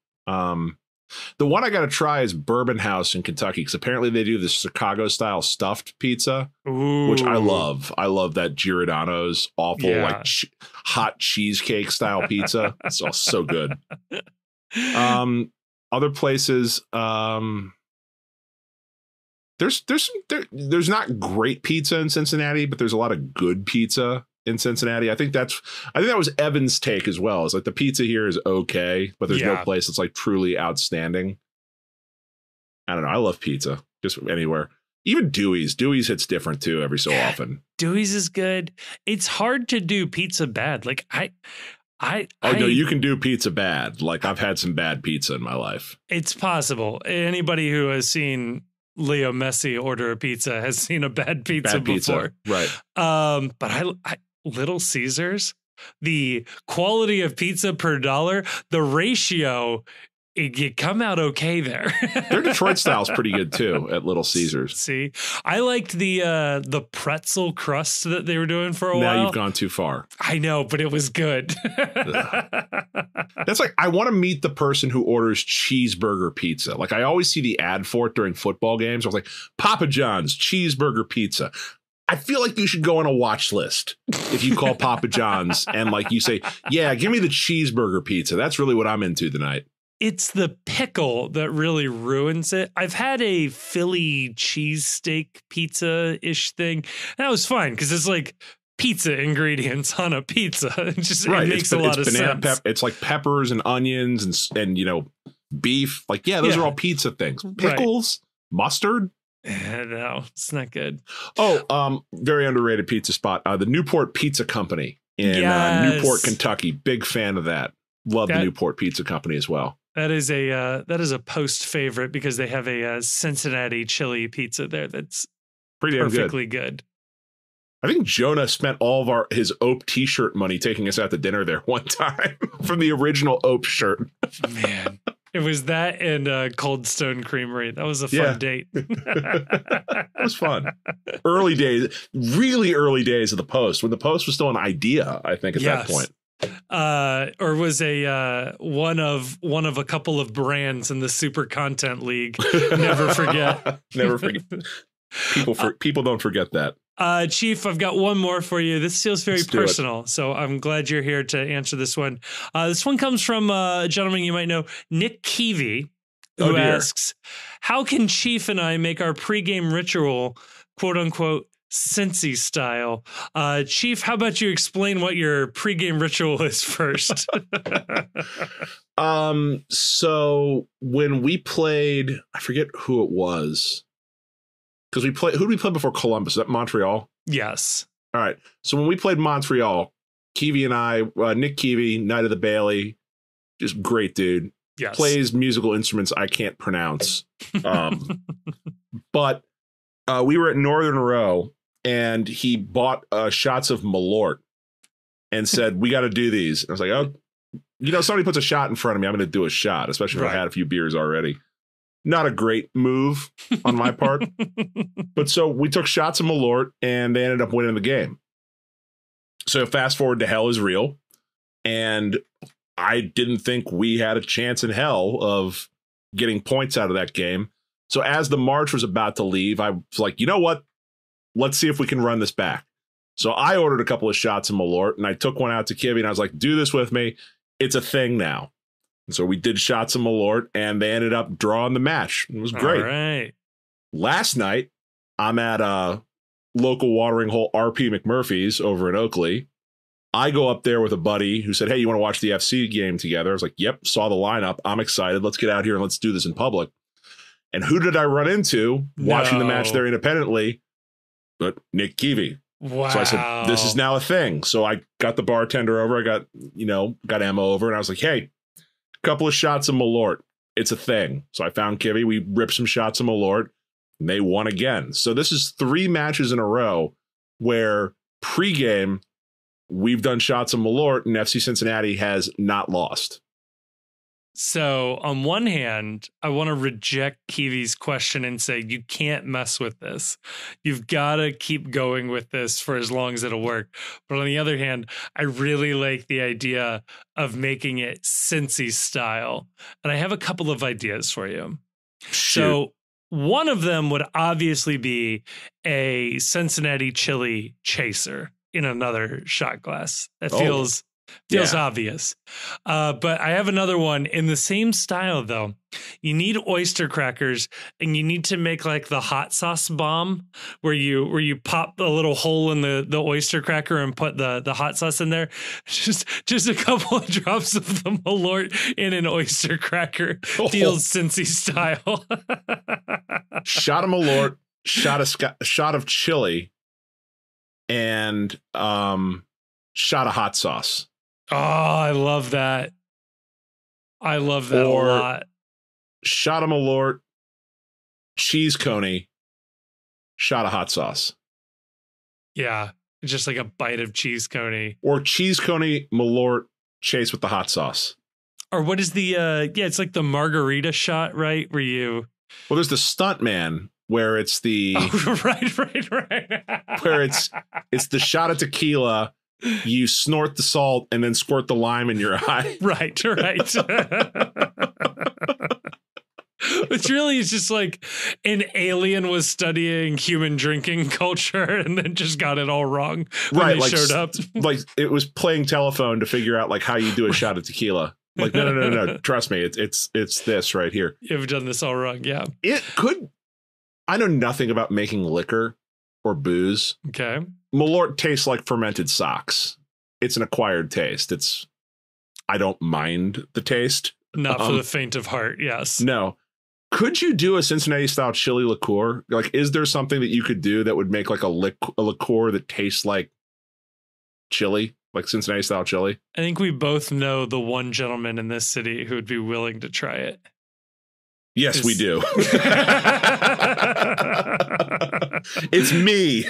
The one I got to try is Bourbon House in Kentucky, because apparently they do this Chicago style stuffed pizza, which I love. I love that Giordano's awful hot cheesecake style pizza. It's all so good. Other places, there's not great pizza in Cincinnati, but there's a lot of good pizza in Cincinnati. I think that was Evan's take as well. It's like the pizza here is okay, but there's no place that's like truly outstanding. I don't know. I love pizza just anywhere. Even Dewey's hits different too every so often. Dewey's is good. It's hard to do pizza bad. Like No, you can do pizza bad. Like, I've had some bad pizza in my life. It's possible. Anybody who has seen Leo Messi order a pizza has seen a bad pizza before. Right. But I Little Caesars, the quality of pizza per dollar, the ratio, you come out okay there. Their Detroit style is pretty good too at Little Caesars. See, I liked the pretzel crust that they were doing for a while. Now you've gone too far. I know, but it was good. That's like, I want to meet the person who orders cheeseburger pizza. Like, I always see the ad for it during football games. I was like, Papa John's cheeseburger pizza. I feel like you should go on a watch list if you call Papa John's and like you say, yeah, give me the cheeseburger pizza. That's really what I'm into tonight. It's the pickle that really ruins it. I've had a Philly cheesesteak pizza-ish thing. That was fine because it's like pizza ingredients on a pizza. It makes a lot of sense. It's like peppers and onions and beef. Like, yeah, those are all pizza things. Pickles, mustard. No, it's not good. Oh, very underrated pizza spot. The Newport Pizza Company in Newport, Kentucky. Big fan of that. Love the Newport Pizza Company as well. That is a post favorite because they have a Cincinnati chili pizza there that's pretty perfectly good. I think Jonah spent all of his Ope t-shirt money taking us out to dinner there one time from the original Ope shirt. Man, it was that and Cold Stone Creamery. That was a fun date. It was fun. Early days, really early days of the Post, when the Post was still an idea, I think, at that point. Or was a one of a couple of brands in the Super Content League. Never forget. Never forget. People don't forget that. Chief, I've got one more for you. This feels very personal, so I'm glad you're here to answer this one. This one comes from a gentleman you might know, Nick Keevy, who asks, how can Chief and I make our pregame ritual, quote unquote, Cincy style? Chief, how about you explain what your pregame ritual is first? So when we played, I forget who it was, because who did we play before Columbus? Is that Montreal? Yes. All right. So when we played Montreal, Keevy and I, Nick Keevy, Knight of the Bailey, just great dude. Yes. Plays musical instruments I can't pronounce. But we were at Northern Row, and he bought shots of Malort and said, we got to do these. And I was like, oh, somebody puts a shot in front of me, I'm going to do a shot, especially if I had a few beers already. Not a great move on my part. But so we took shots of Malort, and they ended up winning the game. So fast forward to Hell is Real. And I didn't think we had a chance in hell of getting points out of that game. So as the march was about to leave, I was like, you know what? Let's see if we can run this back. So I ordered a couple of shots of Malort, and I took one out to Kivy, and I was like, do this with me. It's a thing now. And so we did shots of Malort, and they ended up drawing the match. It was great. All right. Last night, I'm at a local watering hole, RP McMurphy's over in Oakley. I go up there with a buddy who said, hey, you want to watch the FC game together? I was like, yep, saw the lineup. I'm excited. Let's get out here and let's do this in public. And who did I run into watching the match there independently? But Nick Keevy. Wow. So I said, this is now a thing. So I got the bartender over. I got Emma over, and I was like, hey, couple of shots of Malort. It's a thing. So I found Kivy. We ripped some shots of Malort, and they won again. So this is 3 matches in a row where pregame we've done shots of Malort, and FC Cincinnati has not lost. So on one hand, I want to reject Keevy's question and say, you can't mess with this. You've got to keep going with this for as long as it'll work. But on the other hand, I really like the idea of making it Cincy style. And I have a couple of ideas for you. Shoot. So one of them would obviously be a Cincinnati chili chaser in another shot glass. That feels obvious. But I have another one in the same style, though. You need oyster crackers, and you need to make like the hot sauce bomb where you pop a little hole in the oyster cracker and put the hot sauce in there. Just a couple of drops of the Malort in an oyster cracker. Feels Cincy style. Shot of Malort, shot of chili, and shot of hot sauce. Oh, I love that. I love that Or a lot. Shot of Malort, cheese coney, shot of hot sauce. Yeah. Just like a bite of cheese coney. Or cheese coney, Malort, chase with the hot sauce. Or what is the it's like the margarita shot, right? Where you Well, there's the stunt man where it's the right. where it's the shot of tequila, you snort the salt and then squirt the lime in your eye. Right. Which really is just like an alien was studying human drinking culture and then just got it all wrong when they showed up. Like it was playing telephone to figure out like how you do a shot of tequila. Like no. Trust me, it's this right here. You've done this all wrong. Yeah. It could. I know nothing about making liquor or booze. Okay. Malort tastes like fermented socks. It's an acquired taste. I don't mind the taste. Not for the faint of heart. Yes. No. Could you do a Cincinnati style chili liqueur? Like, is there something that you could do that would make like a liqueur that tastes like chili, like Cincinnati style chili? I think we both know the one gentleman in this city who would be willing to try it. Yes, we do. It's me.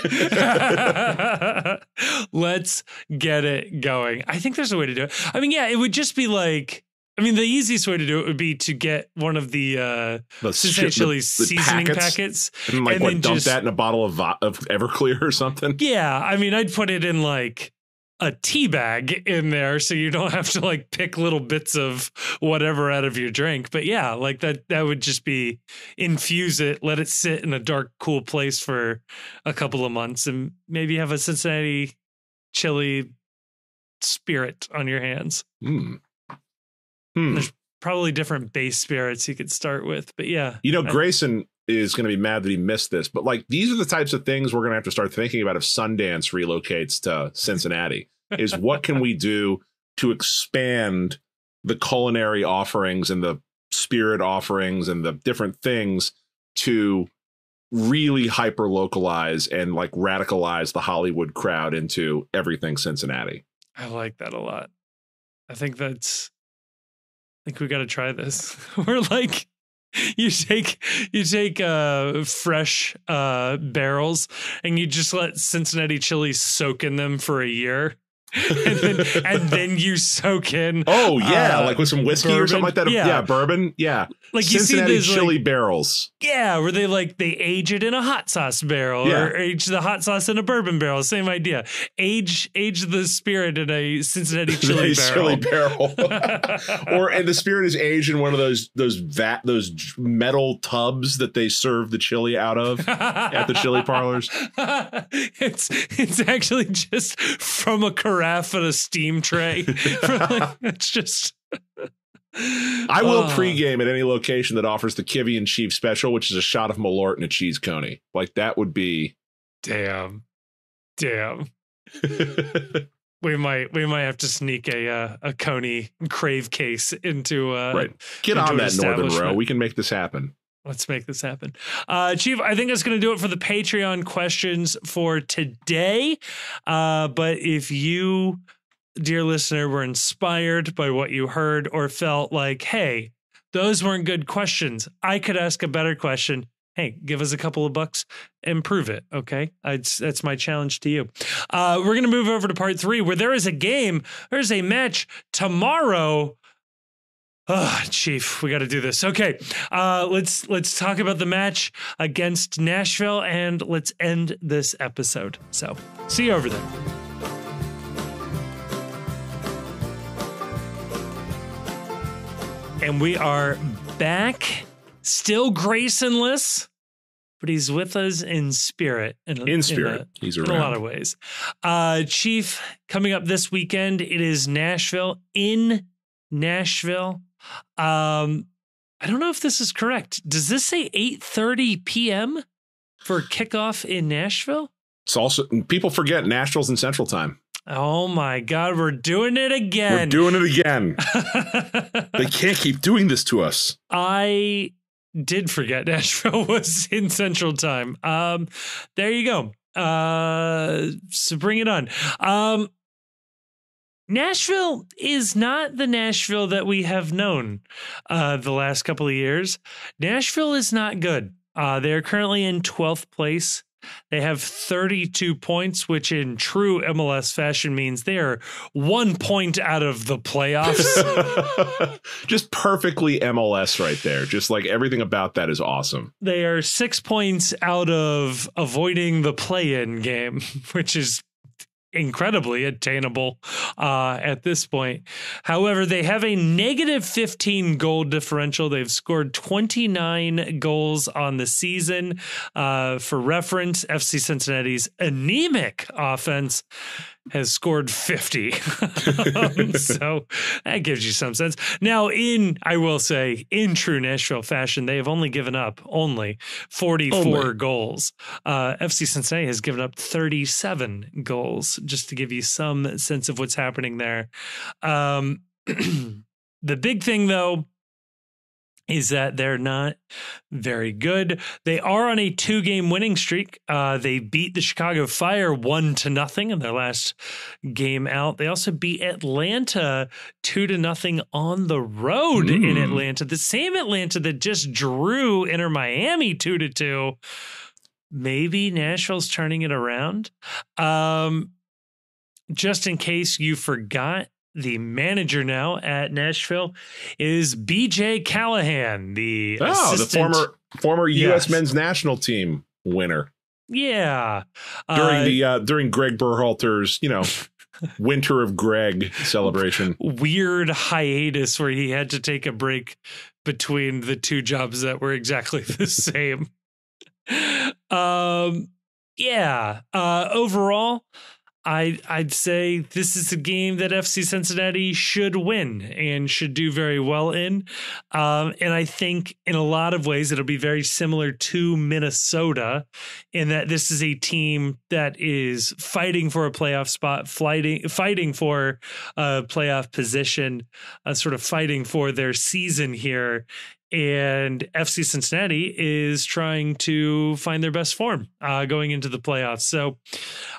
Let's get it going. I think there's a way to do it. I mean, yeah, it would just be like, the easiest way to do it would be to get one of the Cincinnati chili seasoning packets. And like dump that in a bottle of Everclear or something? Yeah, I'd put it in like a tea bag in there so you don't have to like pick little bits of whatever out of your drink. But yeah, like that would just be infuse it, let it sit in a dark, cool place for a couple of months and maybe have a Cincinnati chili spirit on your hands. There's probably different base spirits you could start with, but yeah. Grayson is going to be mad that he missed this, but like these are the types of things we're going to have to start thinking about if Sundance relocates to Cincinnati. Is what can we do to expand the culinary offerings and the spirit offerings and the different things to really hyper localize and like radicalize the Hollywood crowd into everything Cincinnati. I like that a lot. I think we got to try this. We're like, you take fresh barrels and you just let Cincinnati chili soak in them for a year. and then you soak in like with some whiskey bourbon. Or something like that. Bourbon. Like Cincinnati you see these chili barrels. Yeah, where they age it in a hot sauce barrel or age the hot sauce in a bourbon barrel. Same idea. Age the spirit in a Cincinnati chili barrel. And the spirit is aged in one of those metal tubs that they serve the chili out of at the chili parlors. It's actually just from a carafe and a steam tray. It's just. I will pregame at any location that offers the Kivy and Chief special, which is a shot of Malort and a cheese coney. Like that would be. Damn. We might have to sneak a Coney crave case into right. Get on that Northern Row. We can make this happen. Let's make this happen. Chief, I think that's going to do it for the Patreon questions for today. But if you, dear listener, were inspired by what you heard or felt like, hey, those weren't good questions, I could ask a better question. Hey, give us a couple of bucks and prove it, okay? That's my challenge to you. We're going to move over to part 3 where there is a game. There's a match tomorrow. Oh, Chief, we got to do this. Okay, let's talk about the match against Nashville and let's end this episode. So, see you over there. And we are back, still Graysonless, but he's with us in spirit. He's around. In a lot of ways. Chief, coming up this weekend, it is Nashville, in Nashville. I don't know if this is correct. Does this say 8:30 p.m. for kickoff in Nashville? It's also, people forget Nashville's in Central Time. Oh my God, we're doing it again. They can't keep doing this to us. I did forget Nashville was in Central Time. There you go. So bring it on. Nashville is not the Nashville that we have known the last couple of years. Nashville is not good. They're currently in 12th place. They have 32 points, which in true MLS fashion means they are 1 point out of the playoffs. Just perfectly MLS right there. Just like everything about that is awesome. They are 6 points out of avoiding the play-in game, which is incredibly attainable at this point. However, they have a negative 15 goal differential. They've scored 29 goals on the season. For reference, FC Cincinnati's anemic offense has scored 50. So that gives you some sense. Now, I will say, in true Nashville fashion, they have only given up 44 goals. FC Cincinnati has given up 37 goals, just to give you some sense of what's happening there. The big thing, though, is that they're not very good. They are on a 2-game winning streak. They beat the Chicago Fire 1-0 in their last game out. They also beat Atlanta 2-0 on the road in Atlanta. The same Atlanta that just drew Inter Miami 2-2. Maybe Nashville's turning it around. Just in case you forgot, the manager now at Nashville is BJ Callahan, the former U.S. men's national team winner. Yeah, during Greg Berhalter's, Winter of Greg celebration. Weird hiatus where he had to take a break between the two jobs that were exactly the same. Overall, I'd say this is a game that FC Cincinnati should win and should do very well in. And I think in a lot of ways, it'll be very similar to Minnesota in that this is a team that is fighting for a playoff spot, fighting for a playoff position, sort of fighting for their season here. And FC Cincinnati is trying to find their best form going into the playoffs. So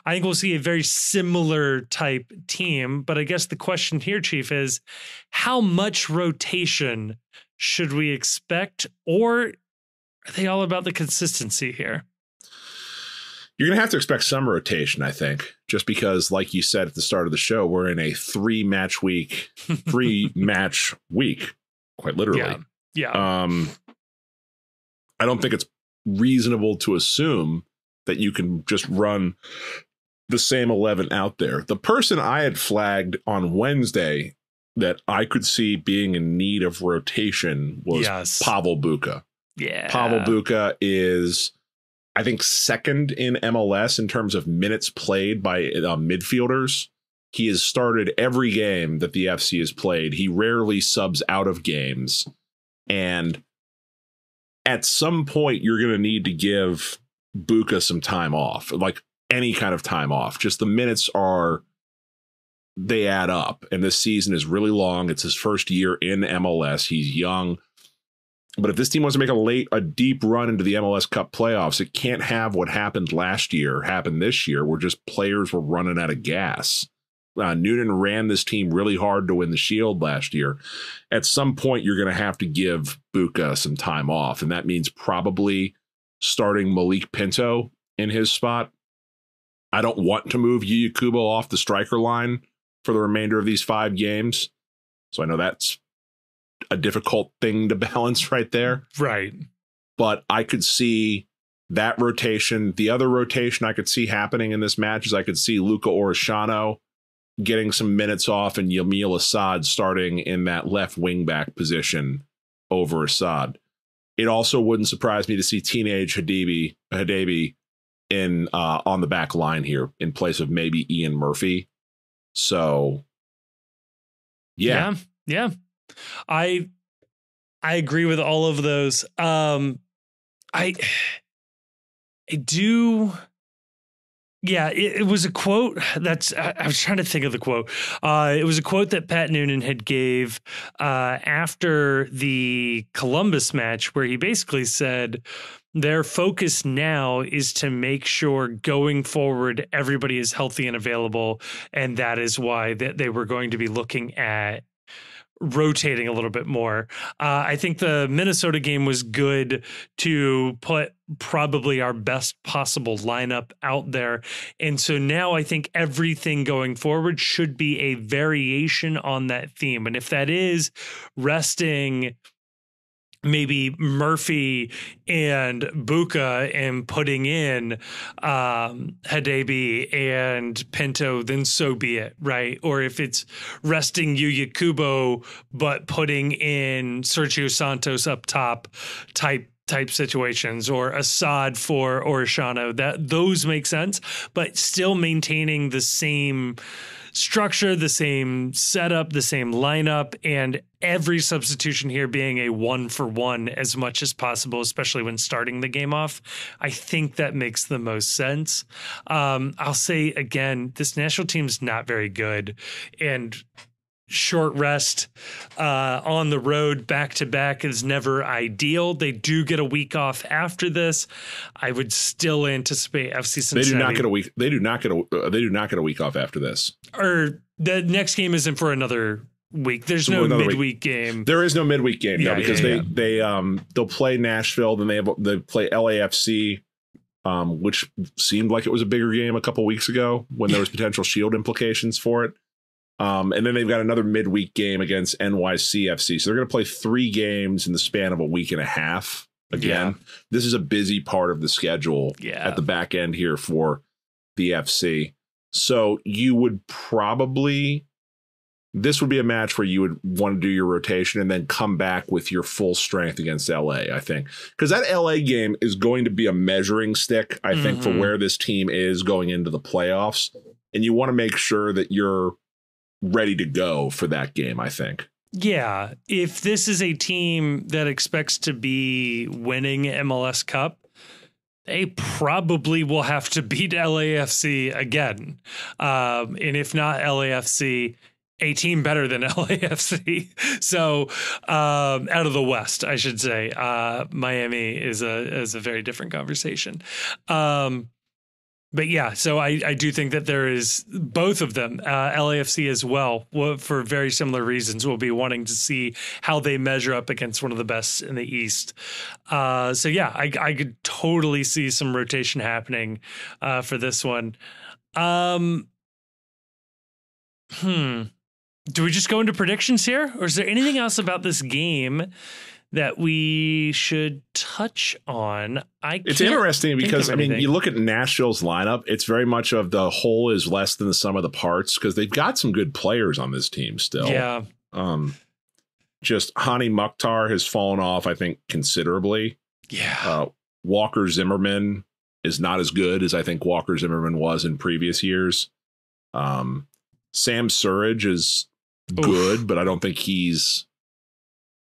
I think we'll see a very similar type team. But I guess the question here, Chief, is how much rotation should we expect? Or are they all about the consistency here? You're going to have to expect some rotation, I think, just because, like you said at the start of the show, we're in a 3-match week, quite literally. Yeah. I don't think it's reasonable to assume that you can just run the same 11 out there. The person I had flagged on Wednesday that I could see being in need of rotation was Pavel Bucha. Yeah. Pavel Bucha is, I think, second in MLS in terms of minutes played by midfielders. He has started every game that the FC has played. He rarely subs out of games. And at some point, you're going to need to give Bucha some time off, like any kind of time off. Just the minutes they add up. And this season is really long. It's his first year in MLS. He's young. But if this team wants to make a deep run into the MLS Cup playoffs, it can't have what happened last year happen this year, where just players were running out of gas. Noonan ran this team really hard to win the Shield last year. At some point, you're going to have to give Bucha some time off, and that means probably starting Malik Pinto in his spot. I don't want to move Yuya Kubo off the striker line for the remainder of these 5 games, so I know that's a difficult thing to balance right there. Right. But I could see that rotation. The other rotation I could see happening in this match is I could see Luca Orishano getting some minutes off and Yamil Assad starting in that left wing back position over Assad. It also wouldn't surprise me to see teenage Hadebe in on the back line here in place of maybe Ian Murphy. So yeah. I agree with all of those. I do. Yeah, it was a quote that's, I was trying to think of the quote. It was a quote that Pat Noonan had gave after the Columbus match, where he basically said their focus now is to make sure going forward, everybody is healthy and available. And that is why they were going to be looking at rotating a little bit more. I think the Minnesota game was good to put probably our best possible lineup out there. And so now I think everything going forward should be a variation on that theme. And if that is resting maybe Murphy and Buka and putting in Hadebi and Pinto, then so be it, right? Or if it's resting Yuya Kubo but putting in Sergio Santos up top type situations, or Assad for Orishano, that those make sense, but still maintaining the same structure, the same setup, the same lineup, and every substitution here being a 1-for-1 as much as possible, especially when starting the game off. I think that makes the most sense. I'll say again, this national team's not very good, and short rest on the road back to back is never ideal. They do get a week off after this. I would still anticipate FC Cincinnati. They do not get a week. They do not get a week off after this. Or the next game isn't for another week. There's no midweek game. There is no midweek game, because they'll play Nashville, then they play LAFC, which seemed like it was a bigger game a couple weeks ago when there was potential shield implications for it. And then they've got another midweek game against NYCFC. So they're going to play 3 games in the span of a week and a half. Again, this is a busy part of the schedule at the back end here for the FC. So you would probably, this would be a match where you would want to do your rotation and then come back with your full strength against LA, I think. Because that LA game is going to be a measuring stick, I think, for where this team is going into the playoffs. And you want to make sure that you're ready to go for that game, I think. Yeah. If this is a team that expects to be winning MLS Cup, they probably will have to beat LAFC again. And if not LAFC, a team better than LAFC. So out of the West, I should say, Miami is a very different conversation. But yeah, so I do think that there is both of them, LAFC as well, for very similar reasons. We'll be wanting to see how they measure up against one of the best in the East. So yeah, I could totally see some rotation happening for this one. Do we just go into predictions here, or is there anything else about this game that we should touch on? It's interesting because, I mean, you look at Nashville's lineup, it's very much of the whole is less than the sum of the parts, because they've got some good players on this team still. Yeah. Just Hani Mukhtar has fallen off, I think, considerably. Yeah. Walker Zimmerman is not as good as I think Walker Zimmerman was in previous years. Sam Surridge is good, but I don't think he's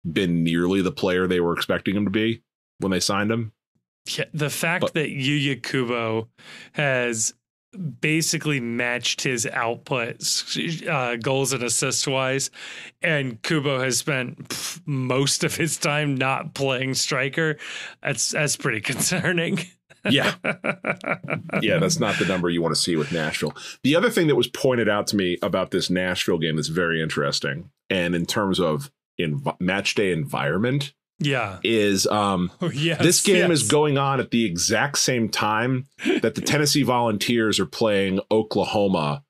been nearly the player they were expecting him to be when they signed him. Yeah, the fact that Yuya Kubo has basically matched his output, goals and assists wise, and Kubo has spent most of his time not playing striker, that's pretty concerning. Yeah. Yeah, that's not the number you want to see with Nashville. The other thing that was pointed out to me about this Nashville game that's very interesting, and in terms of match day environment, is this game is going on at the exact same time that the Tennessee Volunteers are playing Oklahoma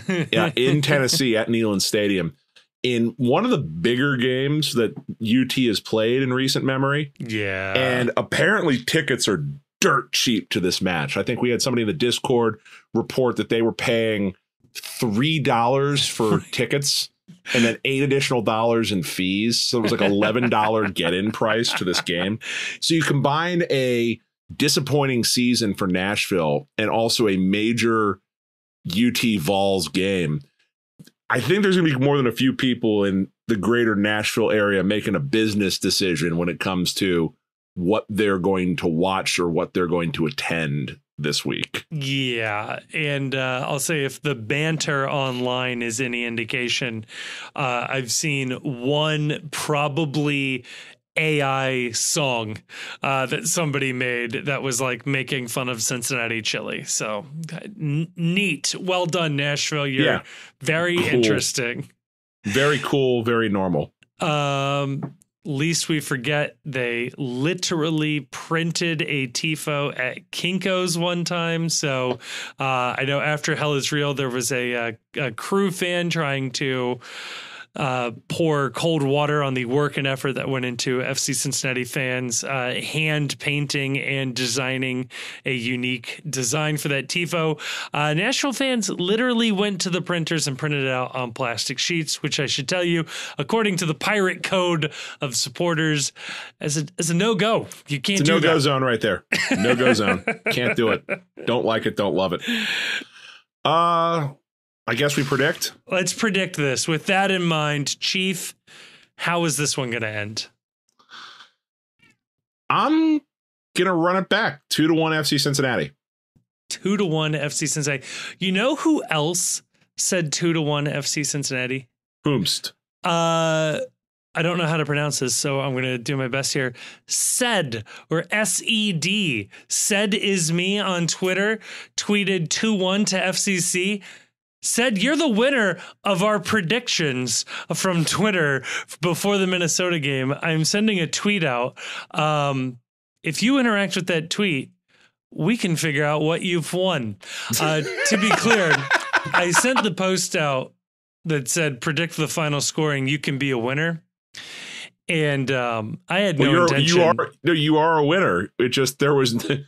in Tennessee at Neyland Stadium, in one of the bigger games that UT has played in recent memory. Yeah. And apparently tickets are dirt cheap to this match. I think we had somebody in the Discord report that they were paying $3 for tickets and then $8 additional in fees. So it was like $11 get-in price to this game. So you combine a disappointing season for Nashville and also a major UT Vols game. I think there's going to be more than a few people in the greater Nashville area making a business decision when it comes to what they're going to watch or what they're going to attend this week. Yeah, and I'll say if the banter online is any indication, I've seen one probably AI song that somebody made that was like making fun of Cincinnati chili. So neat. Well done, Nashville. You're very interesting. Very cool, very normal. Least we forget, they literally printed a tifo at Kinko's one time. So I know after Hell Is Real, there was a crew fan trying to pour cold water on the work and effort that went into FC Cincinnati fans hand painting and designing a unique design for that tifo. Nashville fans literally went to the printers and printed it out on plastic sheets, which I should tell you, according to the pirate code of supporters, as a no-go. You can't do that. No-go zone right there. No-go zone. Can't do it. Don't like it. Don't love it. I guess we predict. Let's predict this. With that in mind, Chief, how is this one going to end? I'm going to run it back. 2-1 FC Cincinnati. 2-1 FC Cincinnati. You know who else said 2-1 FC Cincinnati? Whomst. I don't know how to pronounce this, so I'm going to do my best here. Sed, or S-E-D. Sed is me on Twitter, tweeted 2-1 to FCC. Said, you're the winner of our predictions from Twitter before the Minnesota game. I'm sending a tweet out. If you interact with that tweet, we can figure out what you've won. To be clear, I sent the post out that said, predict the final scoring. You can be a winner. And I had no intention. You are a winner. It just, there was a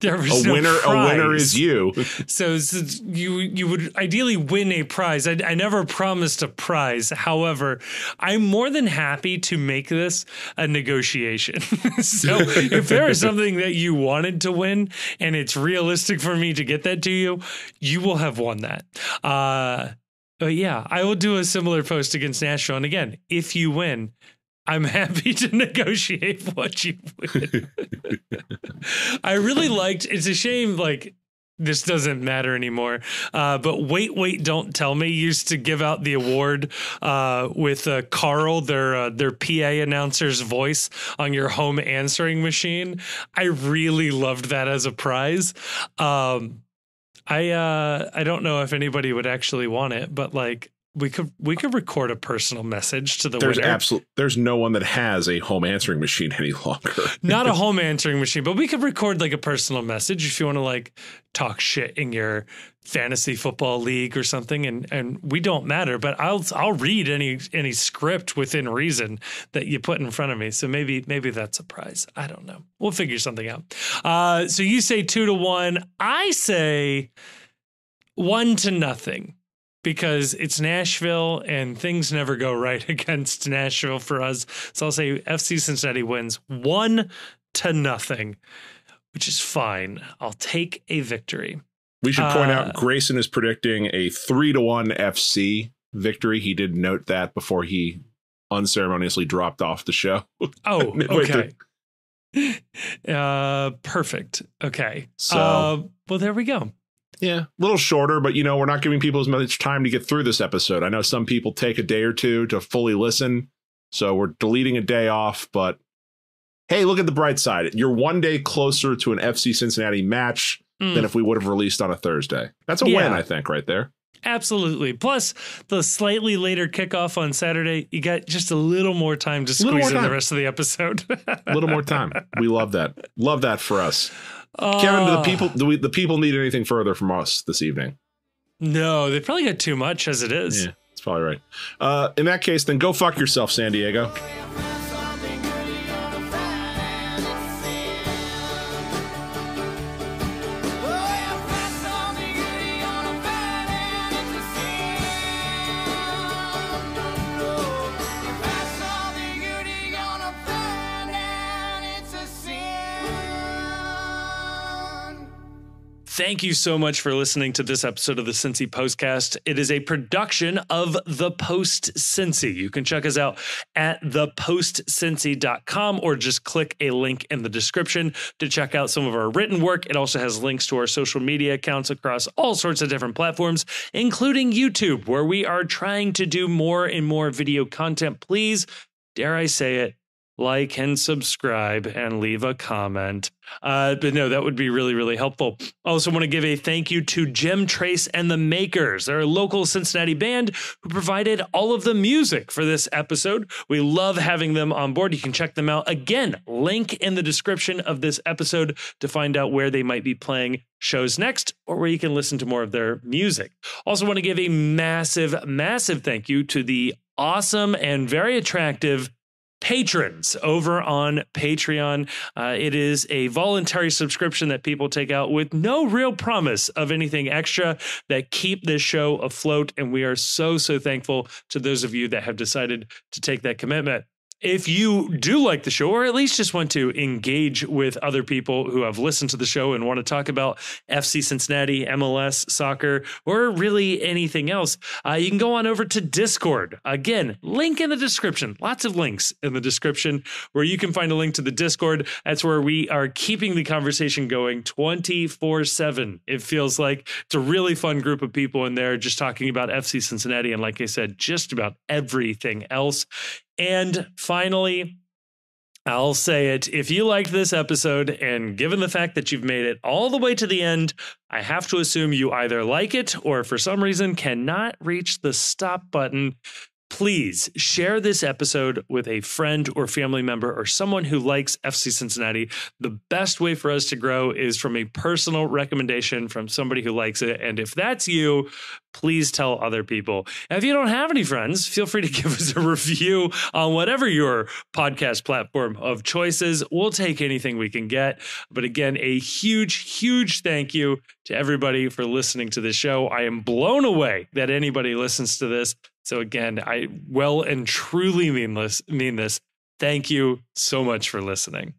no winner. Prize. A winner is you. So you would ideally win a prize. I never promised a prize. However, I'm more than happy to make this a negotiation. So if there is something that you wanted to win and it's realistic for me to get that to you, you will have won that. But yeah, I will do a similar post against Nashville. And again, if you win, I'm happy to negotiate what you win. I really liked, it's a shame, like, this doesn't matter anymore. But Wait, Don't Tell Me used to give out the award with Carl, their PA announcer's voice on your home answering machine. I really loved that as a prize. I don't know if anybody would actually want it, but like, we could record a personal message to the winner. There's no one that has a home answering machine any longer. Not a home answering machine, but we could record like a personal message if you want to like talk shit in your fantasy football league or something. And we don't matter, but I'll read any script within reason that you put in front of me. So maybe that's a prize. I don't know. We'll figure something out. So you say 2-1. I say 1-0. Because it's Nashville and things never go right against Nashville for us. So I'll say FC Cincinnati wins 1-0, which is fine. I'll take a victory. We should point out Grayson is predicting a 3-1 FC victory. He did note that before he unceremoniously dropped off the show. Oh, okay. Perfect. Okay. So, well, there we go. Yeah, a little shorter, but, you know, we're not giving people as much time to get through this episode. I know some people take a day or two to fully listen, so we're deleting a day off. But, hey, look at the bright side. You're one day closer to an FC Cincinnati match than if we would have released on a Thursday. That's a win, I think, right there. Absolutely. Plus, the slightly later kickoff on Saturday, you got just a little more time to squeeze in the rest of the episode. A little more time. We love that. Love that for us. Kevin, do the people need anything further from us this evening? No, they probably got too much as it is. Yeah, that's probably right. In that case, then go fuck yourself, San Diego. Thank you so much for listening to this episode of the Cincy Postcast. It is a production of The Post Cincy. You can check us out at thepostcincy.com or just click a link in the description to check out some of our written work. It also has links to our social media accounts across all sorts of different platforms, including YouTube, where we are trying to do more and more video content. Please, dare I say it, like and subscribe and leave a comment. But no, that would be really, really helpful. Also want to give a thank you to Jim Trace and the Makers. They're a local Cincinnati band who provided all of the music for this episode. We love having them on board. You can check them out. Again, link in the description of this episode to find out where they might be playing shows next or where you can listen to more of their music. Also want to give a massive, massive thank you to the awesome and very attractive patrons over on Patreon. It is a voluntary subscription that people take out with no real promise of anything extra that keep this show afloat. And we are so, so thankful to those of you that have decided to take that commitment. If you do like the show, or at least just want to engage with other people who have listened to the show and want to talk about FC Cincinnati, MLS, soccer, or really anything else, you can go on over to Discord. Again, link in the description. Lots of links in the description where you can find a link to the Discord. That's where we are keeping the conversation going 24/7. It feels like it's a really fun group of people in there just talking about FC Cincinnati. And like I said, just about everything else. And finally, I'll say it. If you liked this episode, and given the fact that you've made it all the way to the end, I have to assume you either like it or for some reason cannot reach the stop button. Please share this episode with a friend or family member or someone who likes FC Cincinnati. The best way for us to grow is from a personal recommendation from somebody who likes it. And if that's you, please tell other people. And if you don't have any friends, feel free to give us a review on whatever your podcast platform of choice is. We'll take anything we can get. But again, a huge, huge thank you to everybody for listening to this show. I am blown away that anybody listens to this. So again, I well and truly mean this. Thank you so much for listening.